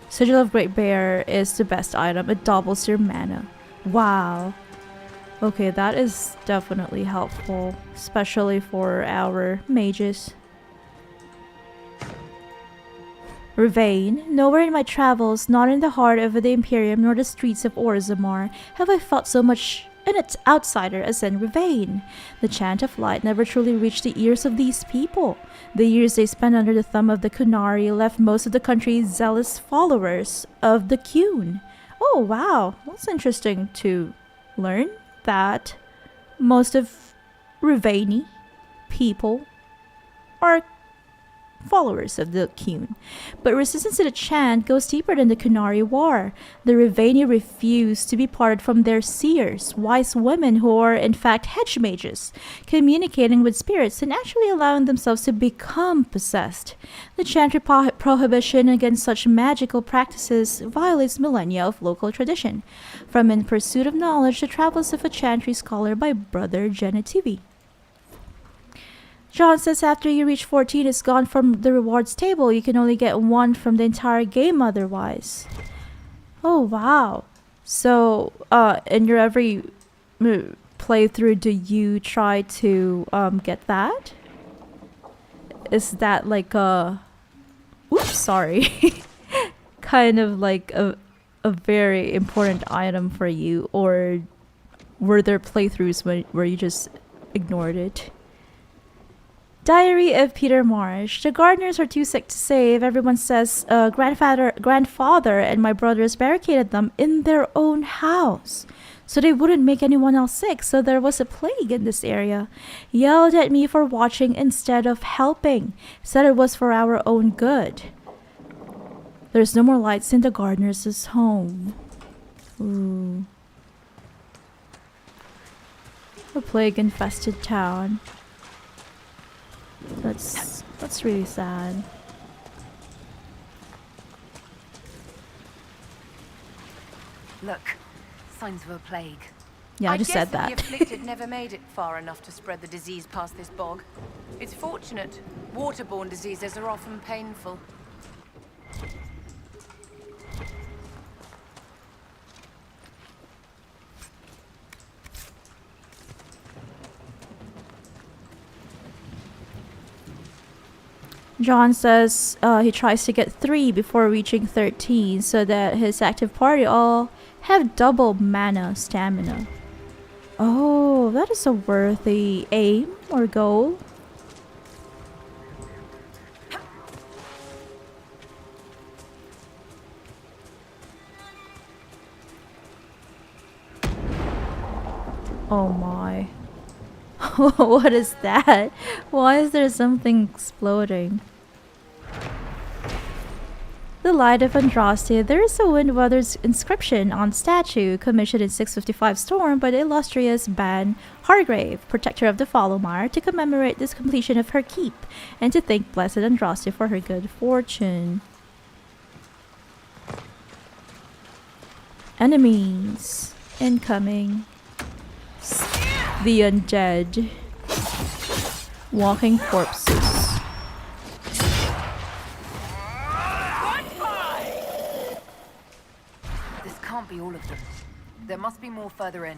Sigil of Great Bear is the best item. It doubles your mana. Wow. Okay, that is definitely helpful, especially for our mages. Ravane, nowhere in my travels, not in the heart of the Imperium nor the streets of Orzammar, have I felt so much an outsider as in Ravane. The chant of light never truly reached the ears of these people. The years they spent under the thumb of the Kunari left most of the country zealous followers of the Qun. Oh wow, that's interesting to learn that most of Ravani people are followers of the Qun. But resistance to the chant goes deeper than the Kunari War. The Ravani refuse to be parted from their seers, wise women who are in fact hedge mages, communicating with spirits and actually allowing themselves to become possessed. The chant prohibition against such magical practices violates millennia of local tradition. From In Pursuit of Knowledge, The Travels of a Chantry Scholar by Brother Genitivi. John says after you reach 14, it's gone from the rewards table. You can only get one from the entire game otherwise. Oh, wow. So, in your every playthrough, do you try to get that? Is that like a... Oops, sorry. Kind of like a very important item for you? Or were there playthroughs where you just ignored it? Diary of Peter Marsh. The gardeners are too sick to save. Everyone says grandfather and my brothers barricaded them in their own house so they wouldn't make anyone else sick, so there was a plague in this area. Yelled at me for watching instead of helping. Said it was for our own good. There's no more lights in the gardeners' home. Ooh. A plague-infested town. That's really sad. Look, signs of a plague. Yeah, I just said guess that. The afflicted never made it far enough to spread the disease past this bog. It's fortunate. Waterborne diseases are often painful. John says he tries to get 3 before reaching 13 so that his active party all have double mana stamina. Oh, that is a worthy aim or goal. Oh my. What is that? Why is there something exploding? The Light of Andraste. There is a Windweather's inscription on statue commissioned in 655 Storm by the illustrious Ban Hargrave, protector of the Fallow Mire, to commemorate this completion of her keep and to thank Blessed Andraste for her good fortune. Enemies incoming. The undead. Walking corpses. This can't be all of them. There must be more further in.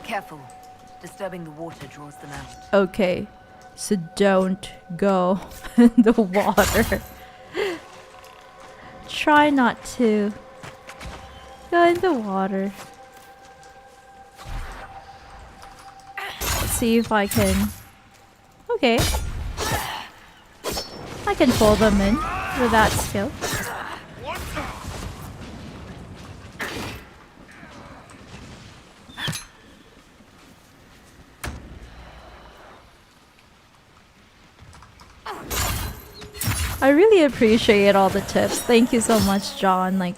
Careful. Disturbing the water draws them out. Okay, so don't go in the water. Try not to go in the water. Let's see if I can. Okay. I can pull them in with that skill. I really appreciate all the tips. Thank you so much, John. Like,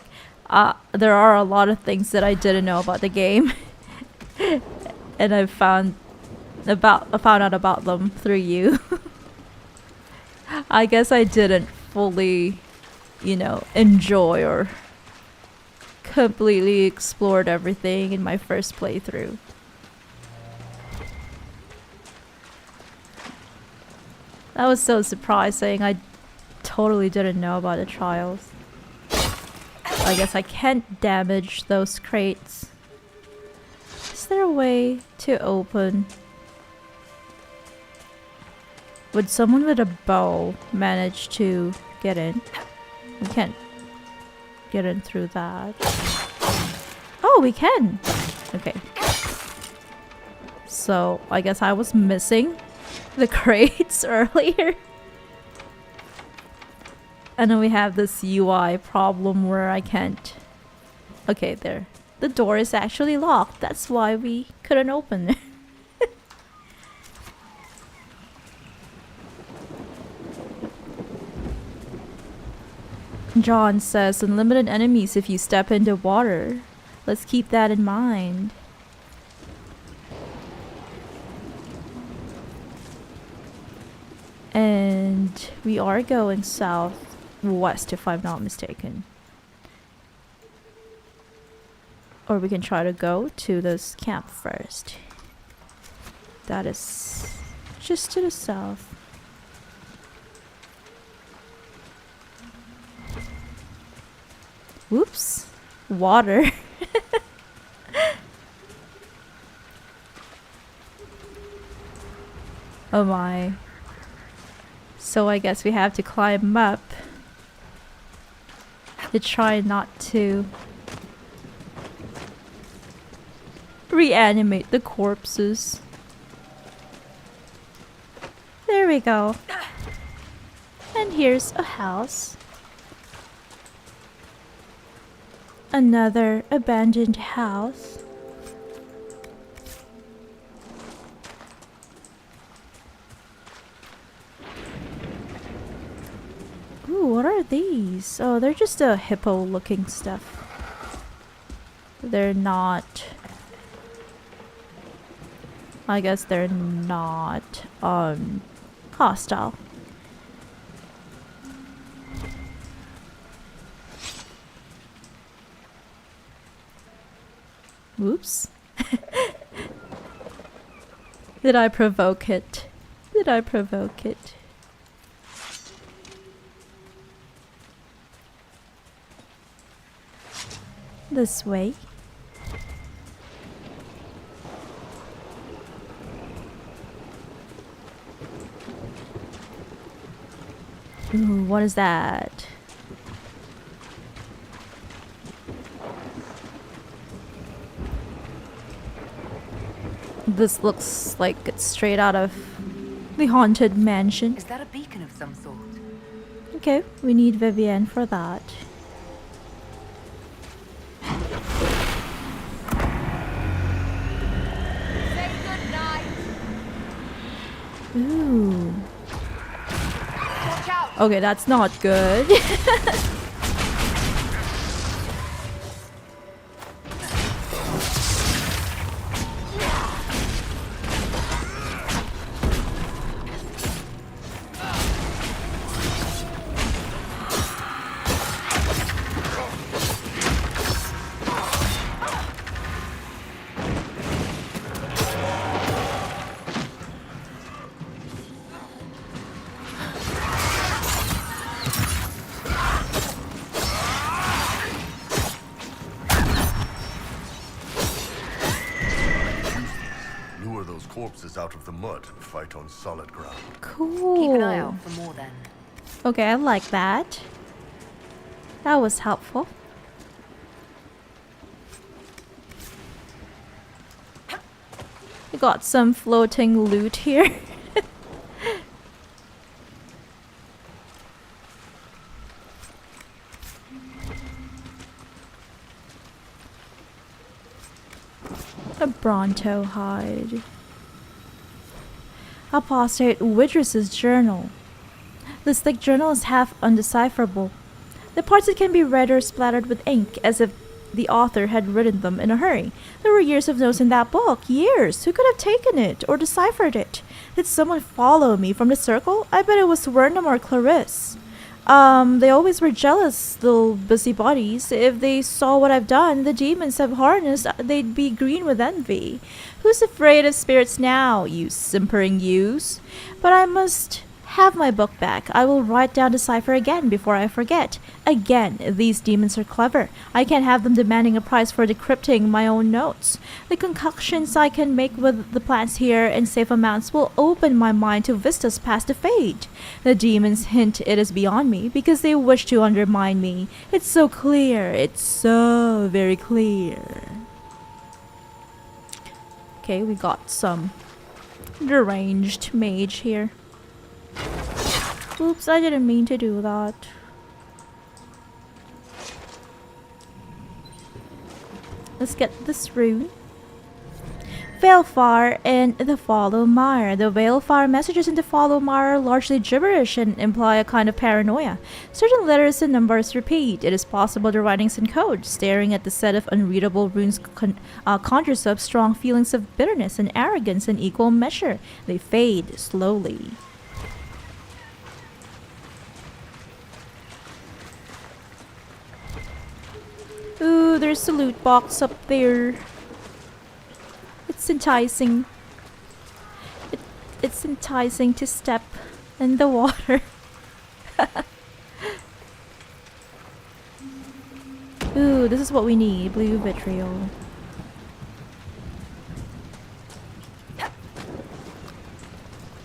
there are a lot of things that I didn't know about the game, and I found out about them through you. I guess I didn't fully, enjoy or completely explored everything in my first playthrough. That was so surprising. I totally didn't know about the trials. I guess I can't damage those crates. Is there a way to open? Would someone with a bow manage to get in? We can't get in through that. Oh, we can! Okay. So, I guess I was missing the crates earlier. And then we have this UI problem where I can't... Okay, there. The door is actually locked. That's why we couldn't open it. John says, unlimited enemies if you step into water. Let's keep that in mind. And we are going southwest if I'm not mistaken. Or we can try to go to this camp first. That is just to the south. Whoops. Water. Oh my. So I guess we have to climb up to try not to reanimate the corpses. There we go. And here's a house. Another abandoned house. Ooh, what are these? Oh, they're just a hippo looking stuff. They're not... I guess they're not hostile. Whoops. Did I provoke it? Did I provoke it? This way. Ooh, what is that? This looks like it's straight out of the haunted mansion. Is that a beacon of some sort? Okay, we need Vivienne for that. Say good night. Ooh. Watch out. Okay, that's not good. Corpses out of the mud and fight on solid ground. Cool. Keep an eye out for more then. Okay, I like that. That was helpful. We got some floating loot here. A Bronto hide. Apostate Widriss's journal. This thick journal is half undecipherable. The parts that can be read are splattered with ink, as if the author had written them in a hurry. There were years of notes in that book. Years! Who could have taken it or deciphered it? Did someone follow me from the circle? I bet it was Wernham or Clarisse. They always were jealous, little busybodies. If they saw what I've done, the demons have harnessed, they'd be green with envy. Who's afraid of spirits now, you simpering youths? But I must have my book back. I will write down the cipher again before I forget. Again, these demons are clever. I can't have them demanding a price for decrypting my own notes. The concoctions I can make with the plants here in safe amounts will open my mind to vistas past the fade. The demons hint it is beyond me because they wish to undermine me. It's so clear. It's so very clear. Okay, we got some deranged mage here. Oops, I didn't mean to do that. Let's get this rune. Avvar and the Fallow Mire. The Avvar messages in the Fallow Mire are largely gibberish and imply a kind of paranoia. Certain letters and numbers repeat. It is possible the writings in code. Staring at the set of unreadable runes conjures up strong feelings of bitterness and arrogance in equal measure. They fade slowly. Ooh, there's a loot box up there. It's enticing. It's enticing to step in the water. Ooh, this is what we need. Blue vitriol.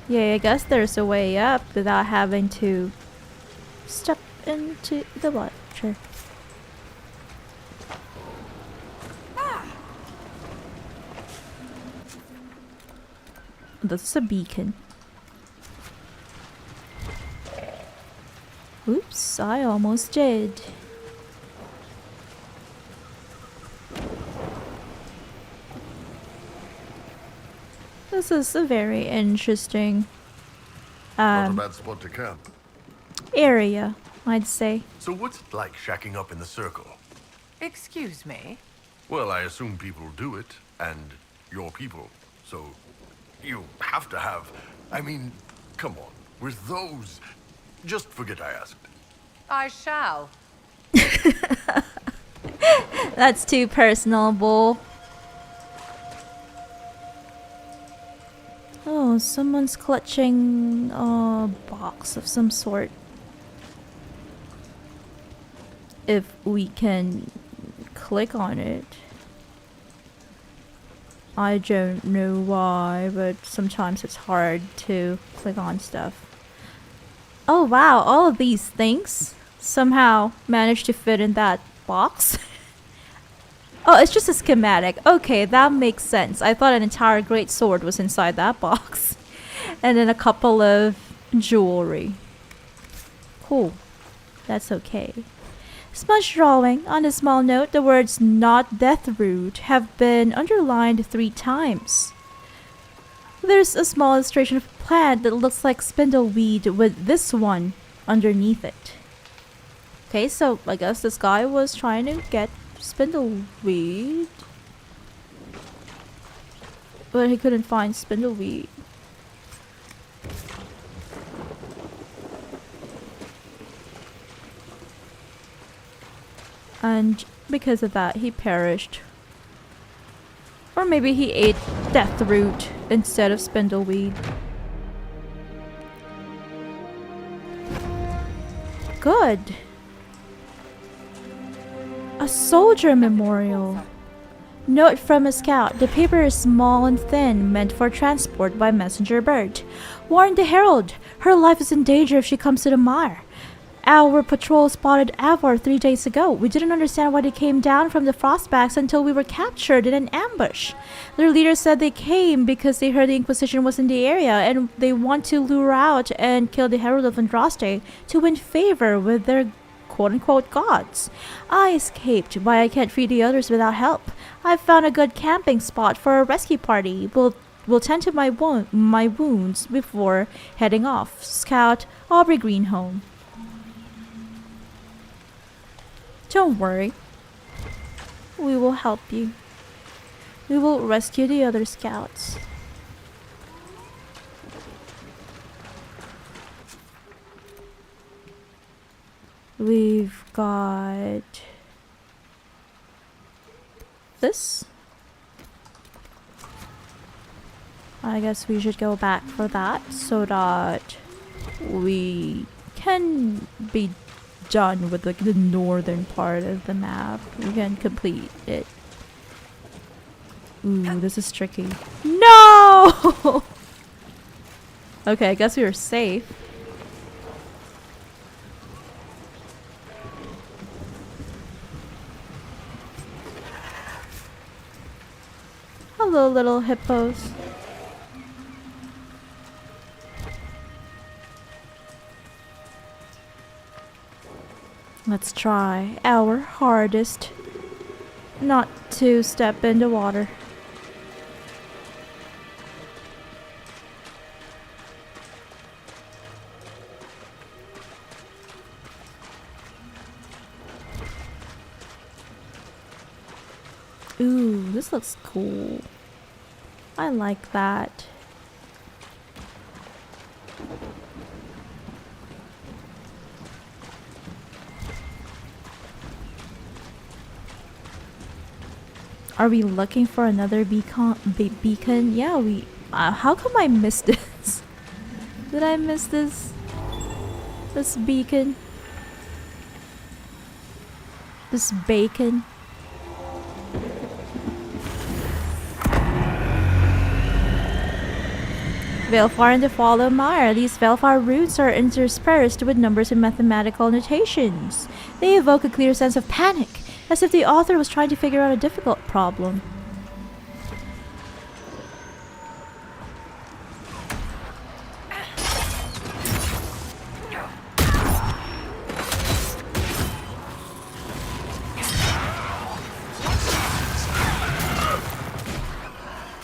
Yeah, I guess there's a way up without having to step into the water. This is a beacon. Oops, I almost did. This is a very interesting Not a bad spot to camp. area, I'd say. So what's it like shacking up in the circle? Excuse me? Well, I assume people do it, and your people. So you have to have... I mean, come on. With those... Just forget I asked. I shall. That's too personal, bull. Oh, someone's clutching a box of some sort. If we can click on it. I don't know why, but sometimes it's hard to click on stuff. Oh wow, all of these things somehow managed to fit in that box. Oh, it's just a schematic. Okay, that makes sense. I thought an entire great sword was inside that box. And then a couple of jewelry. Cool. That's okay. Smudge drawing. On a small note, the words "not death root" have been underlined 3 times. There's a small illustration of a plant that looks like spindleweed with this one underneath it. Okay, so I guess this guy was trying to get spindleweed, but he couldn't find spindleweed. And because of that, he perished. Or maybe he ate death root instead of spindleweed. Good. A soldier memorial. Note from a scout. The paper is small and thin, meant for transport by messenger bird. Warn the herald. Her life is in danger if she comes to the mire. Our patrol spotted Avvar 3 days ago. We didn't understand why they came down from the Frostbacks until we were captured in an ambush. Their leader said they came because they heard the Inquisition was in the area and they want to lure out and kill the Herald of Andraste to win favor with their quote-unquote gods. I escaped, but I can't free the others without help. I've found a good camping spot for a rescue party. We'll tend to my wounds before heading off. Scout Aubrey Green home. Don't worry. We will help you. We will rescue the other scouts. We've got this. I guess we should go back for that so that we can be done with like the northern part of the map. We can complete it. Ooh, this is tricky. No! Okay, I guess we were safe. Hello, little hippos. Let's try our hardest not to step in the water. Ooh, this looks cool. I like that. Are we looking for another beacon? Yeah, we... how come I missed this? Did I miss this? This beacon? This bacon? Velfar and the Fallow Mire. These Velfar runes are interspersed with numbers and mathematical notations. They evoke a clear sense of panic, as if the author was trying to figure out a difficult problem.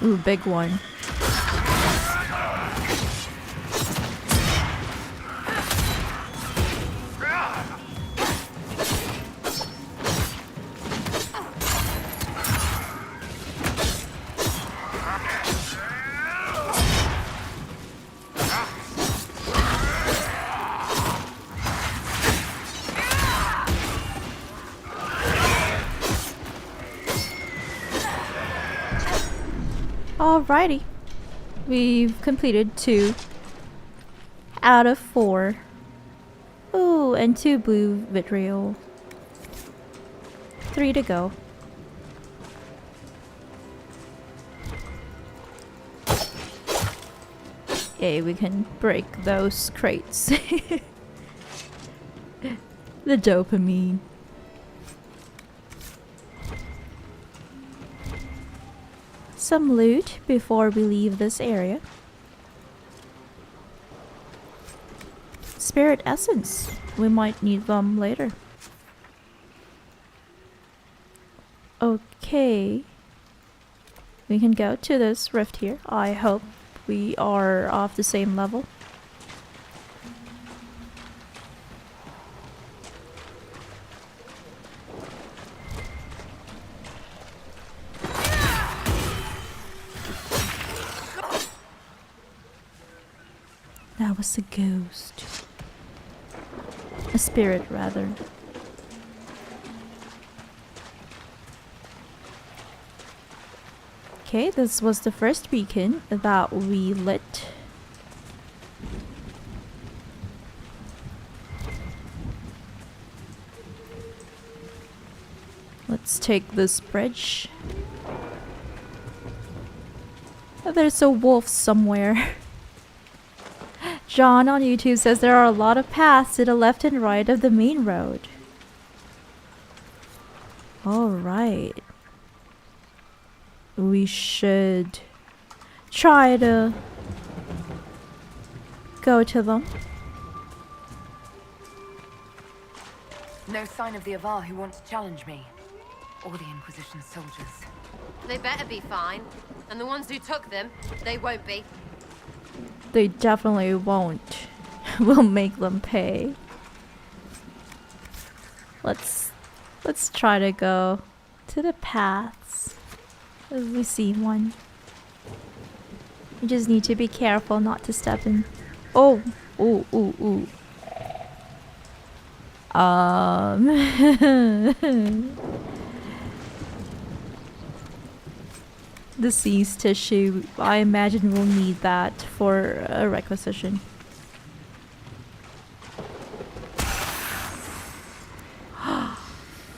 Ooh, big one. Alrighty. We've completed 2 out of 4. Ooh, and 2 blue vitriol. 3 to go. Yay, we can break those crates. The dopamine. Some loot before we leave this area. Spirit essence. We might need them later. Okay. We can go to this rift here. I hope we are off the same level. That was a ghost. A spirit, rather. Okay, this was the first beacon that we lit. Let's take this bridge. There's a wolf somewhere. John on YouTube says there are a lot of paths to the left and right of the main road. Alright. We should try to go to them. No sign of the Avvar who want to challenge me. Or the Inquisition soldiers. They better be fine. And the ones who took them, they won't be. They definitely won't. We'll make them pay. Let's try to go to the paths. If we see one. You just need to be careful not to step in. Oh, ooh, ooh, ooh. Deceased tissue. I imagine we'll need that for a requisition.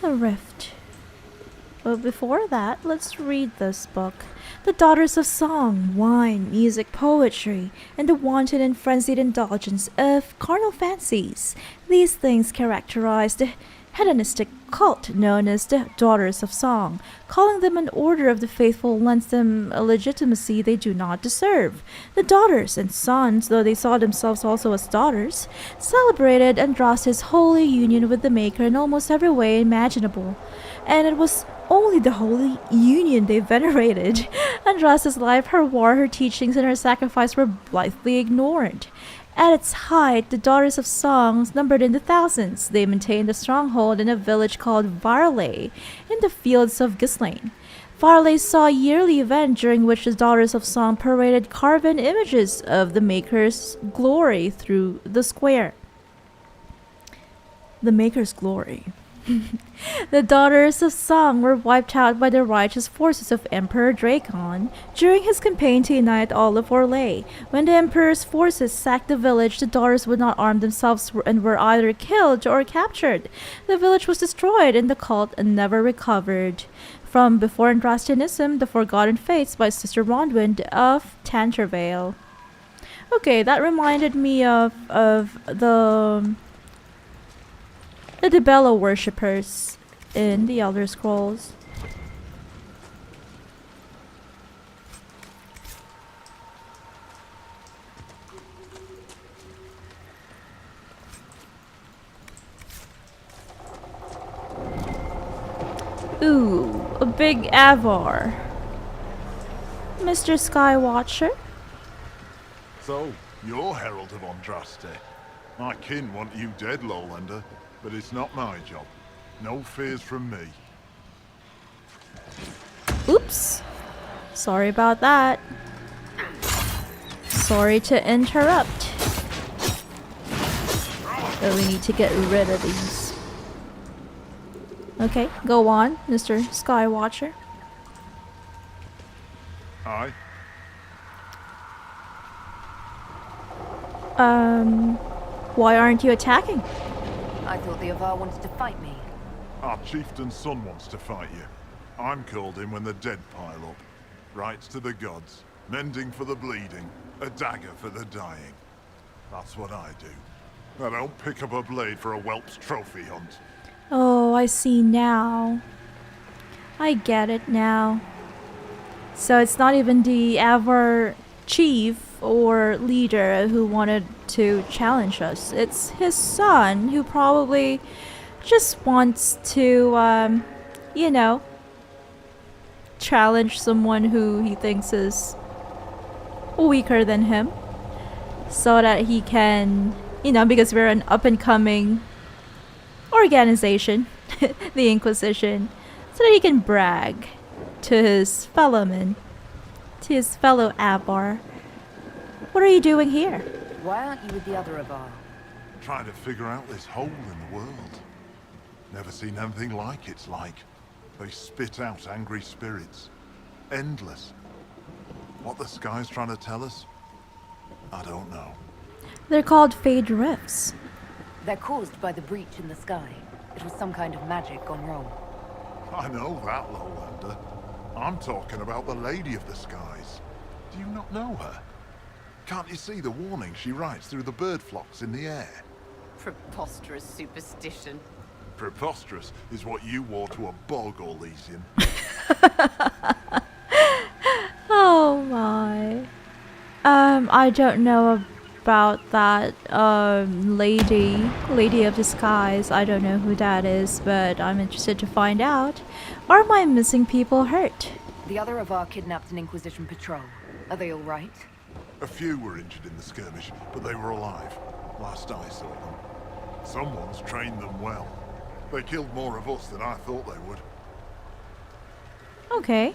A rift. But before that, let's read this book. The daughters of song, wine, music, poetry, and the wanton and frenzied indulgence of carnal fancies. These things characterize the hedonistic cult known as the Daughters of Song. Calling them an order of the faithful lends them a legitimacy they do not deserve. The daughters and sons, though they saw themselves also as daughters, celebrated Andraste's holy union with the Maker in almost every way imaginable. And it was only the holy union they venerated. Andraste's life, her war, her teachings, and her sacrifice were blithely ignored. At its height, the Daughters of Songs numbered in the thousands. They maintained a stronghold in a village called Varley, in the fields of Gislaine. Varley saw a yearly event during which the Daughters of Song paraded carven images of the Maker's glory through the square. The Maker's glory. The Daughters of Song were wiped out by the righteous forces of Emperor Dracon during his campaign to unite all of Orlais. When the Emperor's forces sacked the village, the daughters would not arm themselves and were either killed or captured. The village was destroyed and the cult never recovered. From Before Andrastianism, The Forgotten Fates by Sister Rondwind of Tantervale. Okay, that reminded me of the Dibello worshippers in the Elder Scrolls. Ooh, a big Avvar. Mr. Skywatcher? So, you're Herald of Andraste. My kin want you dead, Lowlander, but it's not my job. No fears from me. Oops. Sorry about that. Sorry to interrupt. But we need to get rid of these. Okay, go on, Mr. Skywatcher. Aye? Why aren't you attacking? I thought the Avvar wanted to fight me. Our chieftain's son wants to fight you. I'm called in when the dead pile up. Rites to the gods, mending for the bleeding, a dagger for the dying. That's what I do. I don't pick up a blade for a whelp's trophy hunt. Oh, I see now. I get it now. So it's not even the Avvar chief or leader who wanted to challenge us. It's his son who probably just wants to, you know, challenge someone who he thinks is weaker than him. So that he can, you know, because we're an up-and-coming organization, the Inquisition, so that he can brag to his fellowmen, to his fellow Avvar. What are you doing here? Why aren't you with the other Avvar? Trying to figure out this hole in the world. Never seen anything like it's like. They spit out angry spirits. Endless. What the sky's trying to tell us? I don't know. They're called Fade Rifts. They're caused by the breach in the sky. It was some kind of magic gone wrong. I know that, Lowlander. I'm talking about the Lady of the Skies. Do you not know her? Can't you see the warning she writes through the bird flocks in the air? Preposterous superstition. Preposterous is what you wore to a bog, Elysian. Oh my. I don't know about that lady of the skies. I don't know who that is, but I'm interested to find out. Are my missing people hurt? The other Avvar kidnapped an Inquisition patrol. Are they all right? A few were injured in the skirmish, but they were alive. Last I saw them. Someone's trained them well. They killed more of us than I thought they would. Okay,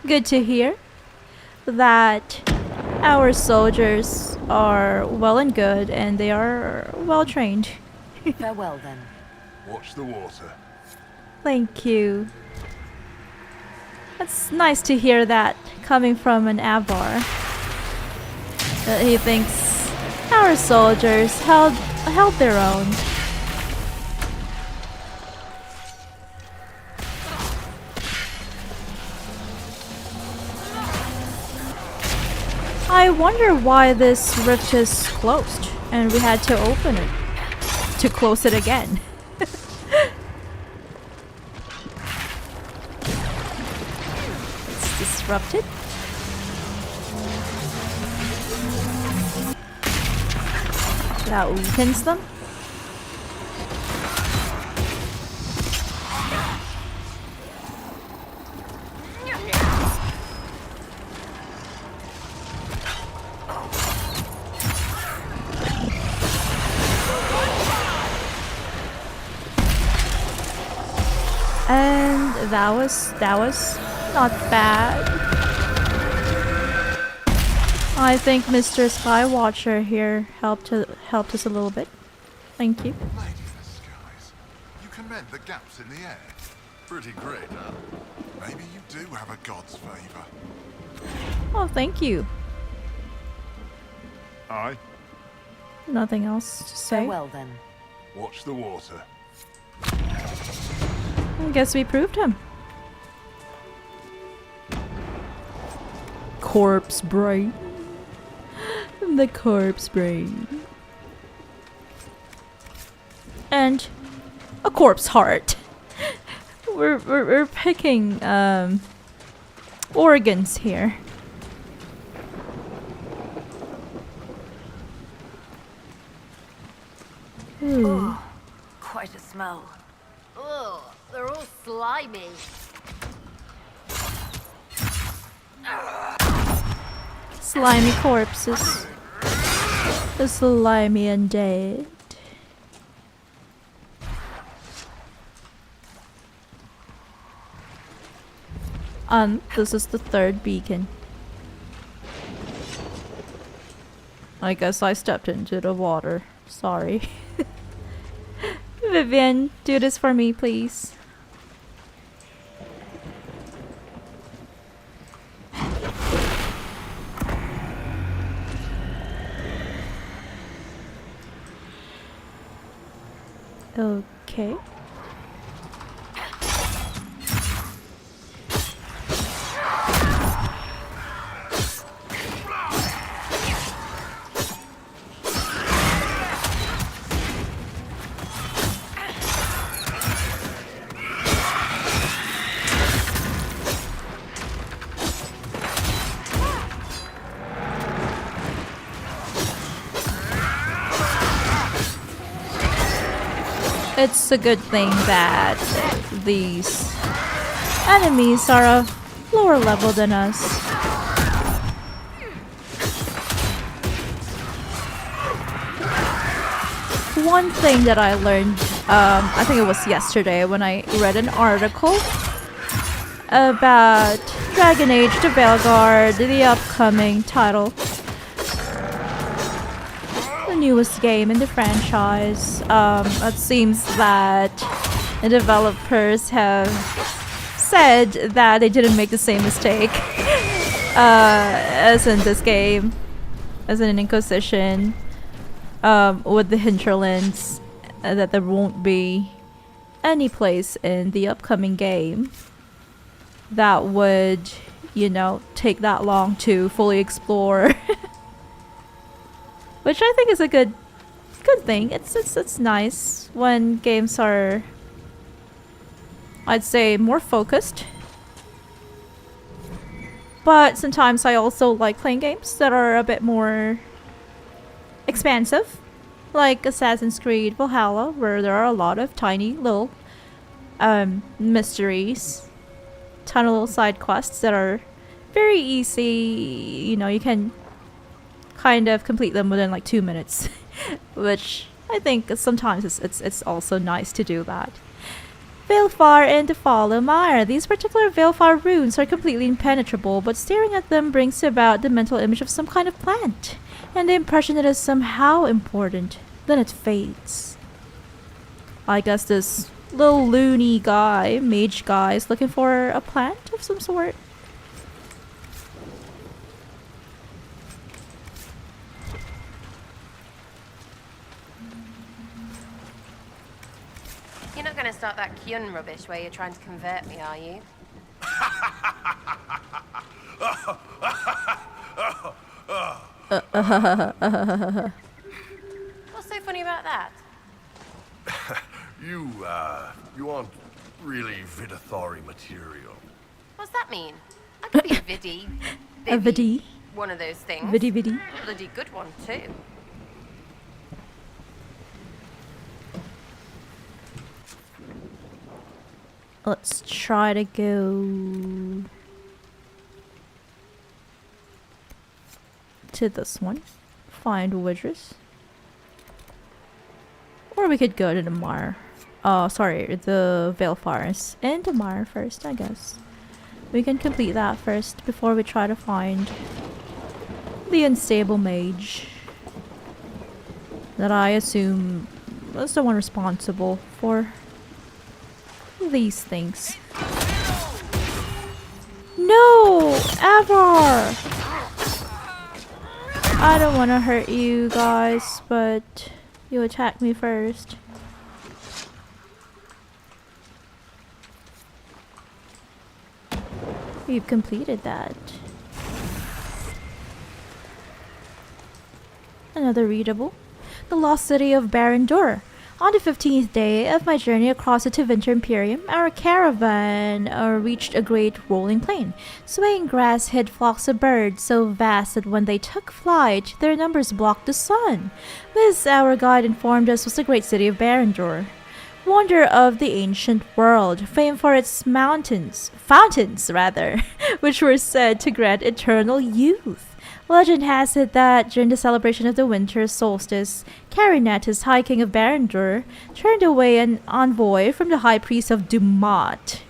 good to hear that our soldiers are well and good and they are well trained. Farewell then. Watch the water. Thank you. It's nice to hear that coming from an Avvar. That he thinks our soldiers held their own. I wonder why this rift is closed and we had to open it to close it again. It's disrupted. That weakens them. And that was not bad. I think Mr. Skywatcher here helped us a little bit. Thank you. Lady of the skies, you can mend the gaps in the air. Pretty great, huh? Maybe you do have a god's favor. Oh, thank you. Aye. Nothing else to say. Farewell then. Watch the water. I guess we proved him. Corpse brain. The corpse brain. And a corpse heart. We're picking organs here. Ooh. Oh, quite a smell. Ugh, they're all slimy. Slimy corpses. The slimy undead. This is the third beacon. I guess I stepped into the water. Sorry. Vivian, do this for me, please. Okay. It's a good thing that these enemies are of lower level than us. One thing that I learned, I think it was yesterday when I read an article about Dragon Age the Veilguard, the upcoming title. Newest game in the franchise. It seems that the developers have said that they didn't make the same mistake as in this game, as in Inquisition, with the hinterlands, that there won't be any place in the upcoming game that would, you know, take that long to fully explore. Which I think is a good thing. It's nice when games are, I'd say, more focused. But sometimes I also like playing games that are a bit more expansive, like Assassin's Creed Valhalla, where there are a lot of tiny little mysteries, ton of little side quests that are very easy. You know, you can kind of complete them within like 2 minutes, which I think sometimes it's also nice to do that. Vilfar and the Fallow Mire. These particular Vilfar runes are completely impenetrable, but staring at them brings about the mental image of some kind of plant, and the impression that it is somehow important. Then it fades. I guess this little loony guy, mage guy, is looking for a plant of some sort. You're not going to start that Kyun rubbish where you're trying to convert me, are you? What's so funny about that? You aren't really Vidathari material. What's that mean? I could be a Vidi. A Vidi? One of those things. Vidi Vidi. A bloody good one, too. Let's try to go to this one. Find Widris. Or we could go to the Mire. Oh, sorry, the Veil Forest. And the Mire first, I guess. We can complete that first before we try to find the unstable mage that I assume was the one responsible for these things. No! Avvar! I don't want to hurt you guys, but you attacked me first. We've completed that. Another readable. The Lost City of Barad-dûr. On the 15th day of my journey across the Tevinter Imperium, our caravan reached a great rolling plain. Swaying grass hid flocks of birds so vast that when they took flight, their numbers blocked the sun. This, our guide informed us, was the great city of Barad-dûr, wonder of the ancient world, famed for its fountains, which were said to grant eternal youth. Legend has it that during the celebration of the winter solstice, Karinetis, High King of Barad-dûr, turned away an envoy from the High Priest of Dumat.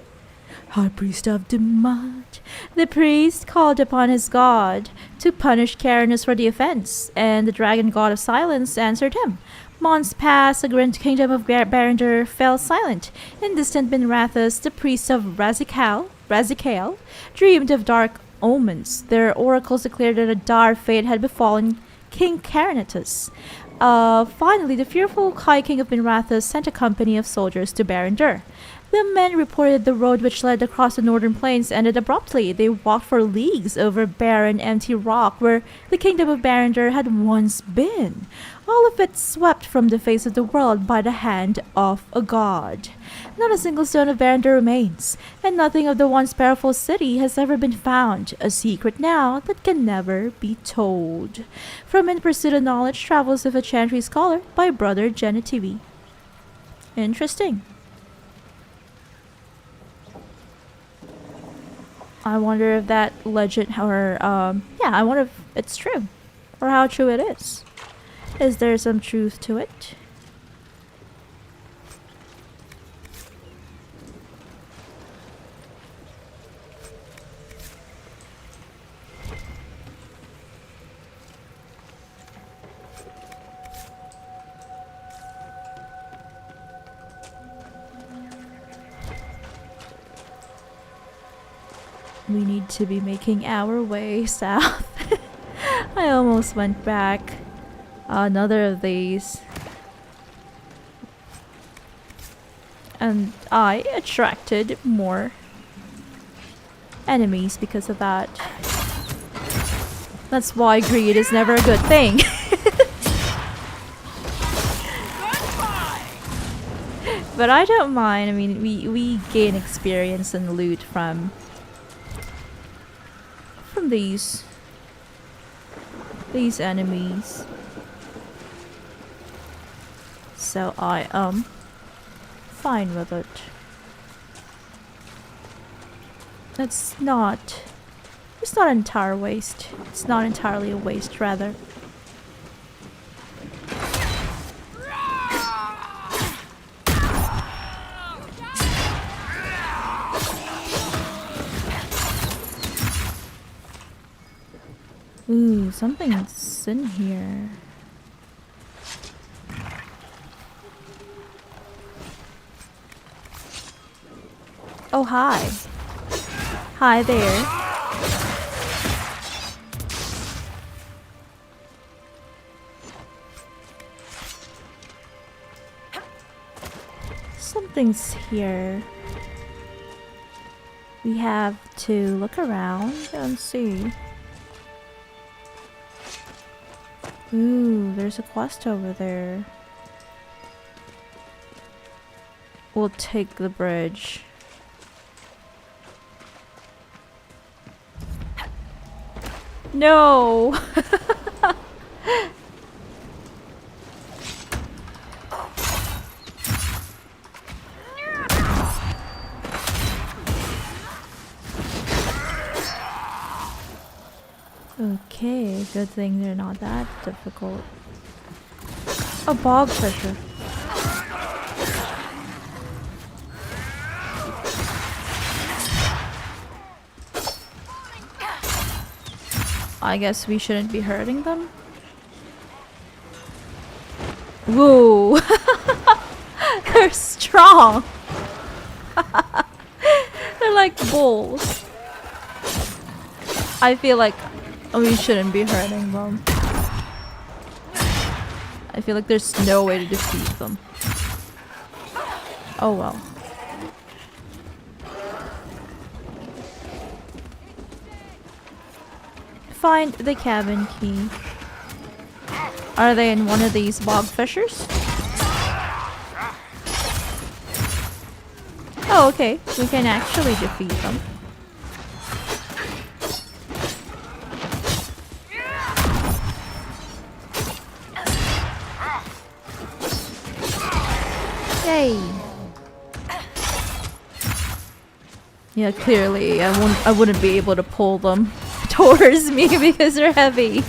High Priest of Dumat. The priest called upon his god to punish Karinetis for the offense, and the dragon god of silence answered him. Months passed, the grand kingdom of Barad-dûr fell silent. In distant Minrathous, the priests of Razikael dreamed of dark omens. Their oracles declared that a dire fate had befallen King Karinetis. Finally, the fearful High King of Minrathous sent a company of soldiers to Barad-dûr. The men reported the road which led across the northern plains ended abruptly. They walked for leagues over barren, empty rock where the kingdom of Barad-dûr had once been. All of it swept from the face of the world by the hand of a god. Not a single stone of Barad-dûr remains, and nothing of the once powerful city has ever been found, a secret now that can never be told. From In Pursuit of Knowledge, Travels of a Chantry Scholar by Brother Genitivi. Interesting. I wonder if that legend, or, I wonder if it's true, or how true it is. Is there some truth to it? We need to be making our way south. I almost went back. Another of these. And I attracted more enemies because of that. That's why greed is never a good thing. But I don't mind. I mean, we gain experience and loot from these enemies. So I am fine with it. It's not an entire waste. It's not entirely a waste, rather. Ooh, something's in here. Oh, hi. Hi there. Something's here. We have to look around and see. Ooh, there's a quest over there. We'll take the bridge. No! Okay, good thing they're not that difficult. A bog fisher. I guess we shouldn't be hurting them. Whoa! They're strong! They're like bulls. I feel like we shouldn't be hurting them. I feel like there's no way to defeat them. Oh well. Find the cabin key. Are they in one of these bog fishers? Oh, okay. We can actually defeat them. Yay! Yeah, clearly I wouldn't be able to pull them towards me because they're heavy.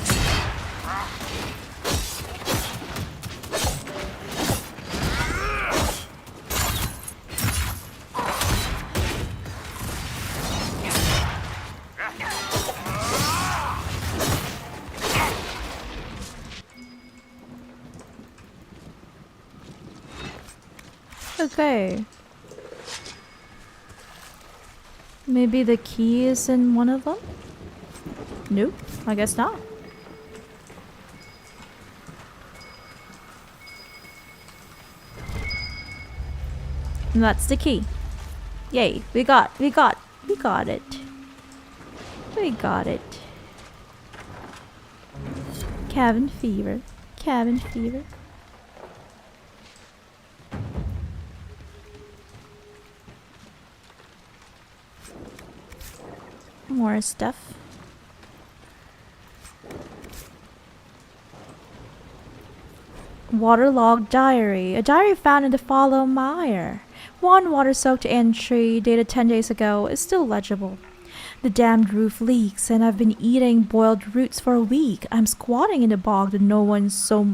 Okay. Maybe the key is in one of them? Nope, I guess not. And that's the key. Yay, we got it. We got it. Cabin fever. Cabin fever. More stuff. Waterlogged diary. A diary found in the Fallow Mire. One water-soaked entry dated 10 days ago is still legible. The damned roof leaks and I've been eating boiled roots for a week. I'm squatting in the bog that no one so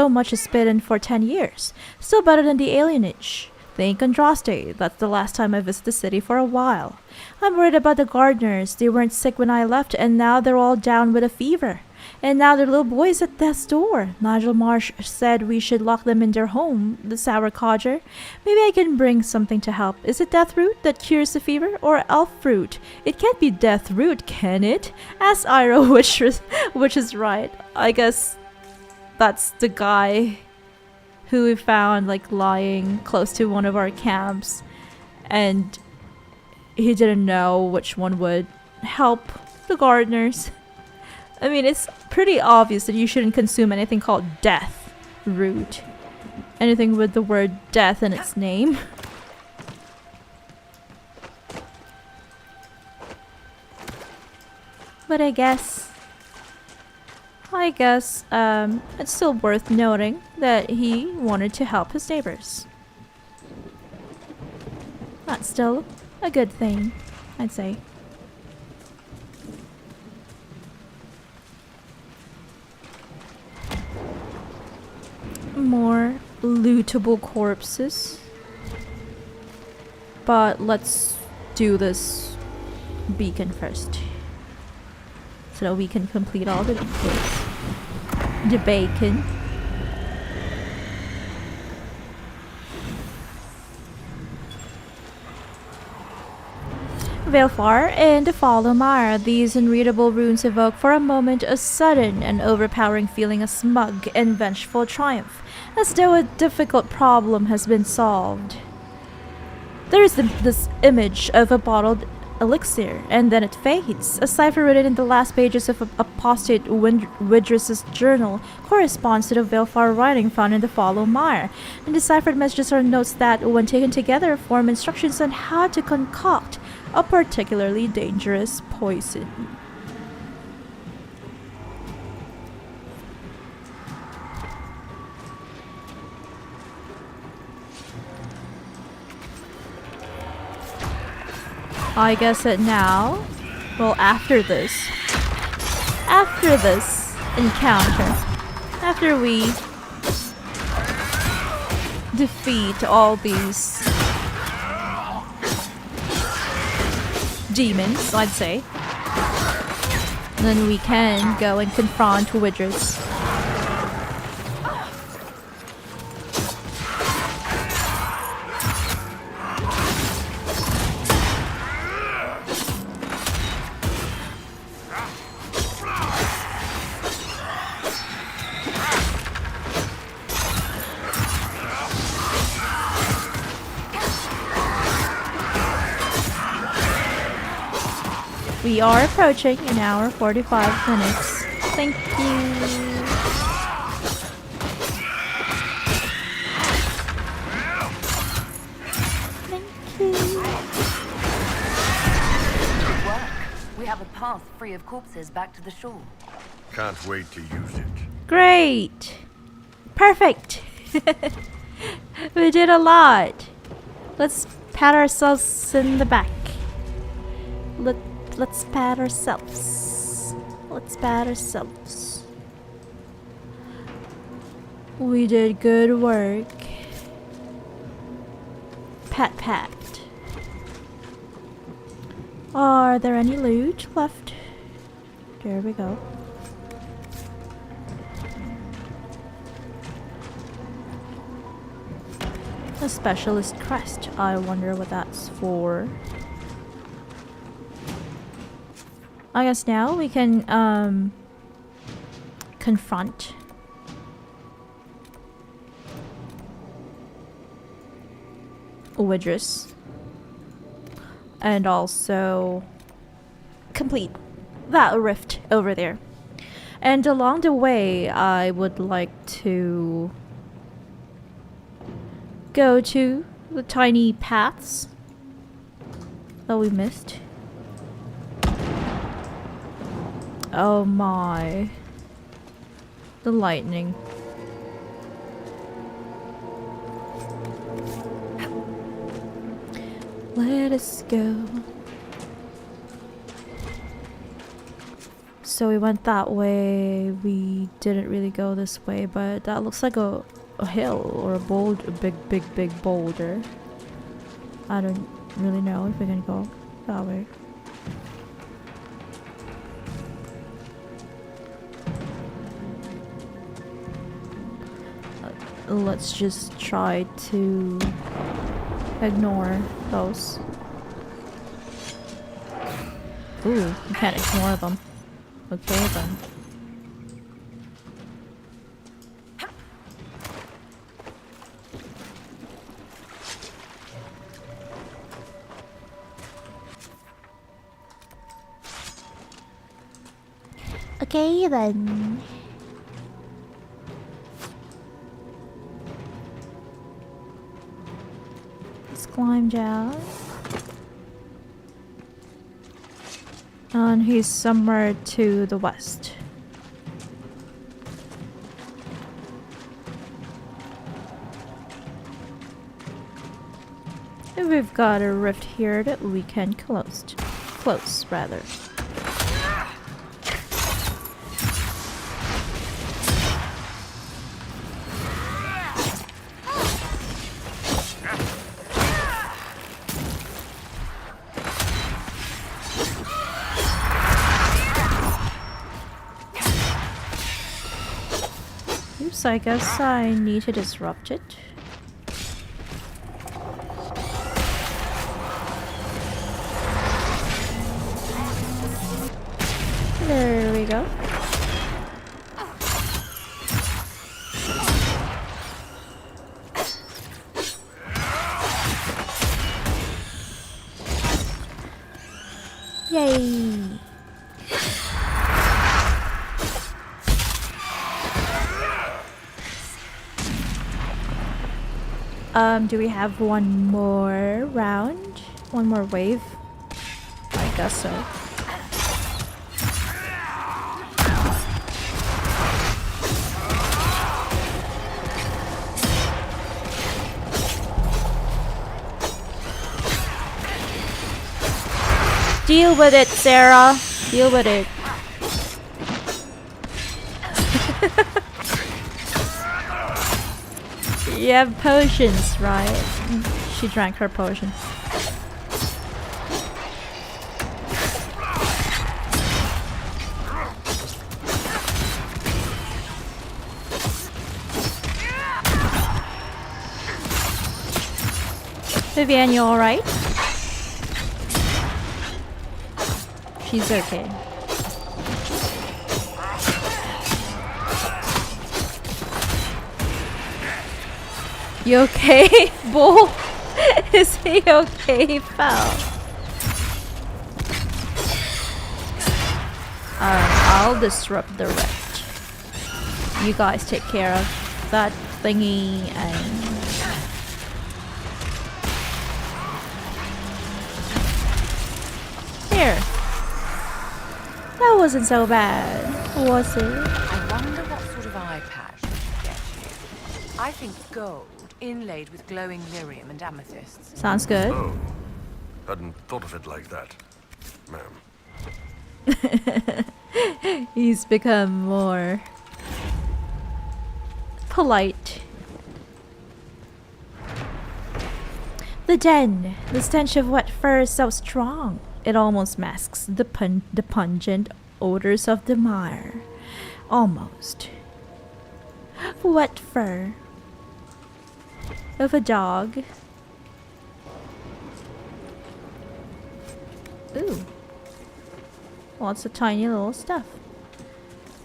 much as spit in for 10 years. Still better than the alienage. The Inquisition, that's the last time I visited the city for a while. I'm worried about the gardeners. They weren't sick when I left and now they're all down with a fever. And now their little boy's at death's door. Nigel Marsh said we should lock them in their home, the sour codger. Maybe I can bring something to help. Is it death root that cures the fever? Or elf fruit? It can't be death root, can it? Ask Ira, which is right. I guess that's the guy who we found like lying close to one of our camps. And he didn't know which one would help the gardeners. I mean, it's pretty obvious that you shouldn't consume anything called death root. Anything with the word death in its name. But I guess I guess it's still worth noting that he wanted to help his neighbors. That's still a good thing, I'd say. More lootable corpses. But let's do this beacon first. So that we can complete all the bacon. Velfar and the Fallow Mire. These unreadable runes evoke for a moment a sudden and overpowering feeling of smug and vengeful triumph, as though a difficult problem has been solved. There is this image of a bottled elixir, and then it fades. A cipher written in the last pages of apostate Widrus's journal corresponds to the Velfar writing found in the Fallow Mire. And deciphered messages are notes that, when taken together, form instructions on how to concoct a particularly dangerous poison. I guess that now, well, after this encounter, after we defeat all these demons, I'd say, then we can go and confront Widrus. We are approaching an hour 45 minutes. Thank you. Thank you. Good work. We have a path free of corpses back to the shore. Can't wait to use it. Great. Perfect. We did a lot. Let's pat ourselves in the back. Let's pat ourselves. Let's pat ourselves. We did good work. Pat pat. Are there any loot left? There we go. A specialist crest. I wonder what that's for. I guess now we can confront Widrus and also complete that rift over there. And along the way, I would like to go to the tiny paths that we missed. Oh my. The lightning. Let us go. So we went that way. We didn't really go this way, but that looks like a hill or a boulder, a big boulder. I don't really know if we're gonna go that way. Let's just try to ignore those. Ooh, you can't ignore them. Okay then. Okay then. Let's climb down. And he's somewhere to the west. we've got a rift here that we can close. Close, rather. Oops, I guess I need to disrupt it. There we go. Yay! Do we have one more round? One more wave? I guess so. Deal with it, Sarah. Deal with it. You have potions, right? She drank her potion. Vivian, you alright? She's okay. You okay, Bull? Is he okay, pal? I'll disrupt the rift. You guys take care of that thingy and... Here. That wasn't so bad, was it? I wonder what sort of eye patch we could get you. I think gold, inlaid with glowing lyrium and amethysts. Sounds good. Oh, hadn't thought of it like that, ma'am. He's become more polite. The den. The stench of wet fur is so strong. It almost masks the pungent odors of the mire. Almost. Wet fur. Of a dog. Ooh. Lots of tiny little stuff.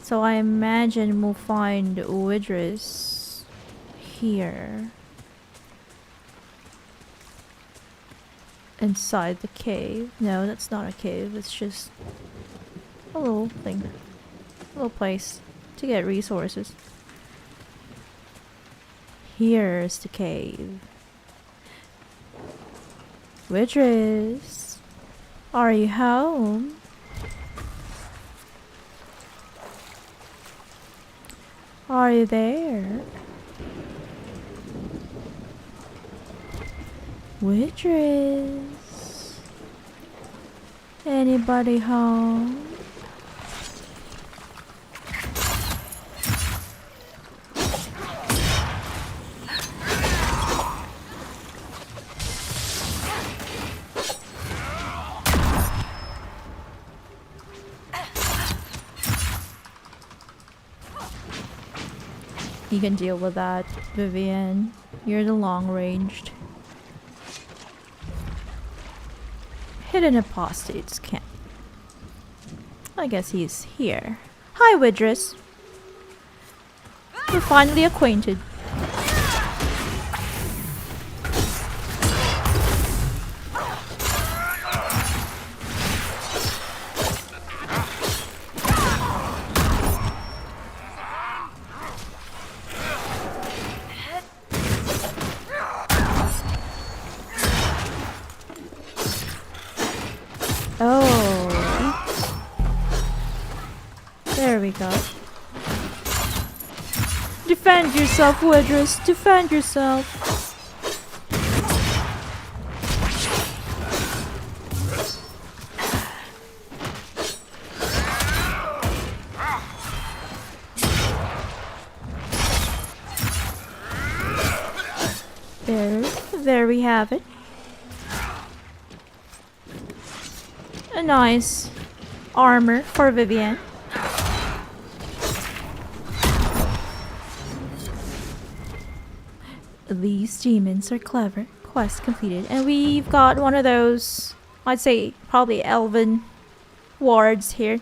So I imagine we'll find Widris here. Inside the cave. No, that's not a cave. It's just a little thing. A little place to get resources. Here's the cave. Widris, are you home? Are you there? Widris? Anybody home? You can deal with that, Vivian. You're the long-ranged. Hidden apostates camp. I guess he's here. Hi, Widris. We're finally acquainted. Oh. There we go. Defend yourself, Widris. Defend yourself. there we have it. A nice armor for Vivienne. These demons are clever. Quest completed. And we've got one of those, I'd say probably elven wards here.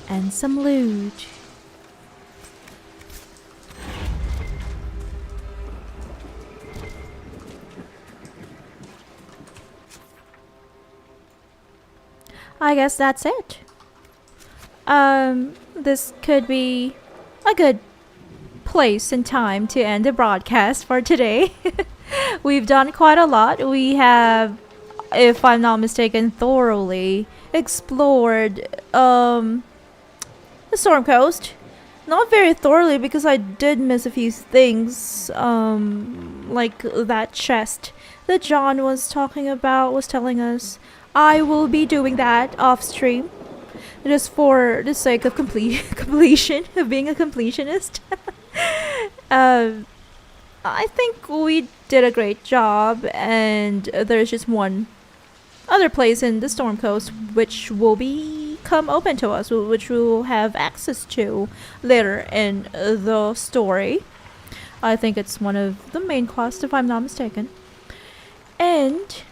And some loot. I guess that's it. This could be a good place and time to end the broadcast for today. We've done quite a lot. We have, if I'm not mistaken, thoroughly explored the Storm Coast. Not very thoroughly because I did miss a few things, like that chest that John was talking about, was telling us. I will be doing that off stream, just for the sake of completion, of being a completionist. I think we did a great job, and there's just one other place in the Storm Coast which will become open to us, which we'll have access to later in the story. I think it's one of the main quests, if I'm not mistaken. And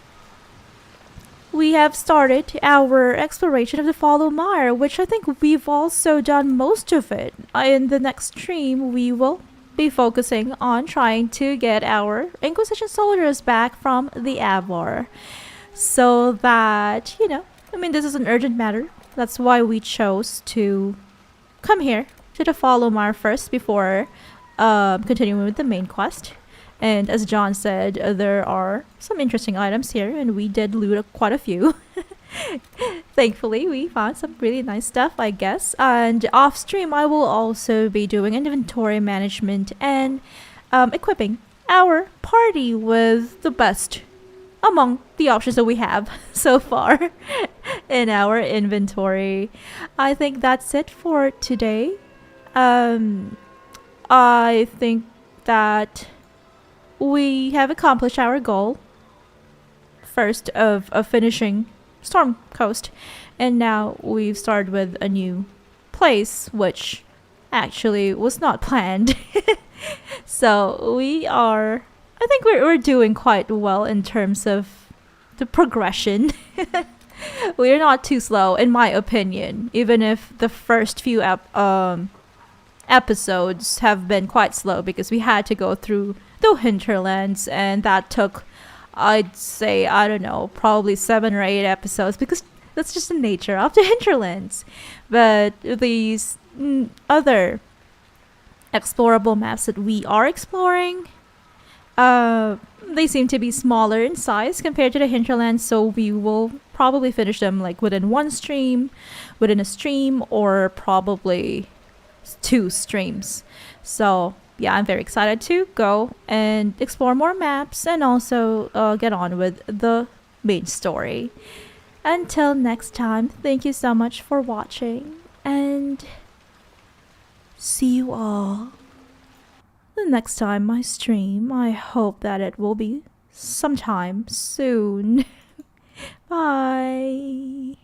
we have started our exploration of the Fallow Mire, which I think we've also done most of it. In the next stream, we will be focusing on trying to get our Inquisition soldiers back from the Avvar. So that, you know, I mean, this is an urgent matter. That's why we chose to come here to the Fallow Mire first before continuing with the main quest. And as John said, there are some interesting items here, and we did loot quite a few. Thankfully, we found some really nice stuff, I guess. And off stream, I will also be doing inventory management and equipping our party with the best among the options that we have so far in our inventory. I think that's it for today. I think that we have accomplished our goal first of finishing Storm Coast, and now we've started with a new place which actually was not planned. So I think we're doing quite well in terms of the progression. We're not too slow, in my opinion, even if the first few episodes have been quite slow because we had to go through the hinterlands, and that took, I'd say, I don't know, probably 7 or 8 episodes, because that's just the nature of the hinterlands. But these other explorable maps that we are exploring, they seem to be smaller in size compared to the hinterlands, so we will probably finish them like within a stream, or probably 2 streams. So yeah, I'm very excited to go and explore more maps and also get on with the main story. Until next time, thank you so much for watching, and see you all the next time I stream. I hope that it will be sometime soon. Bye.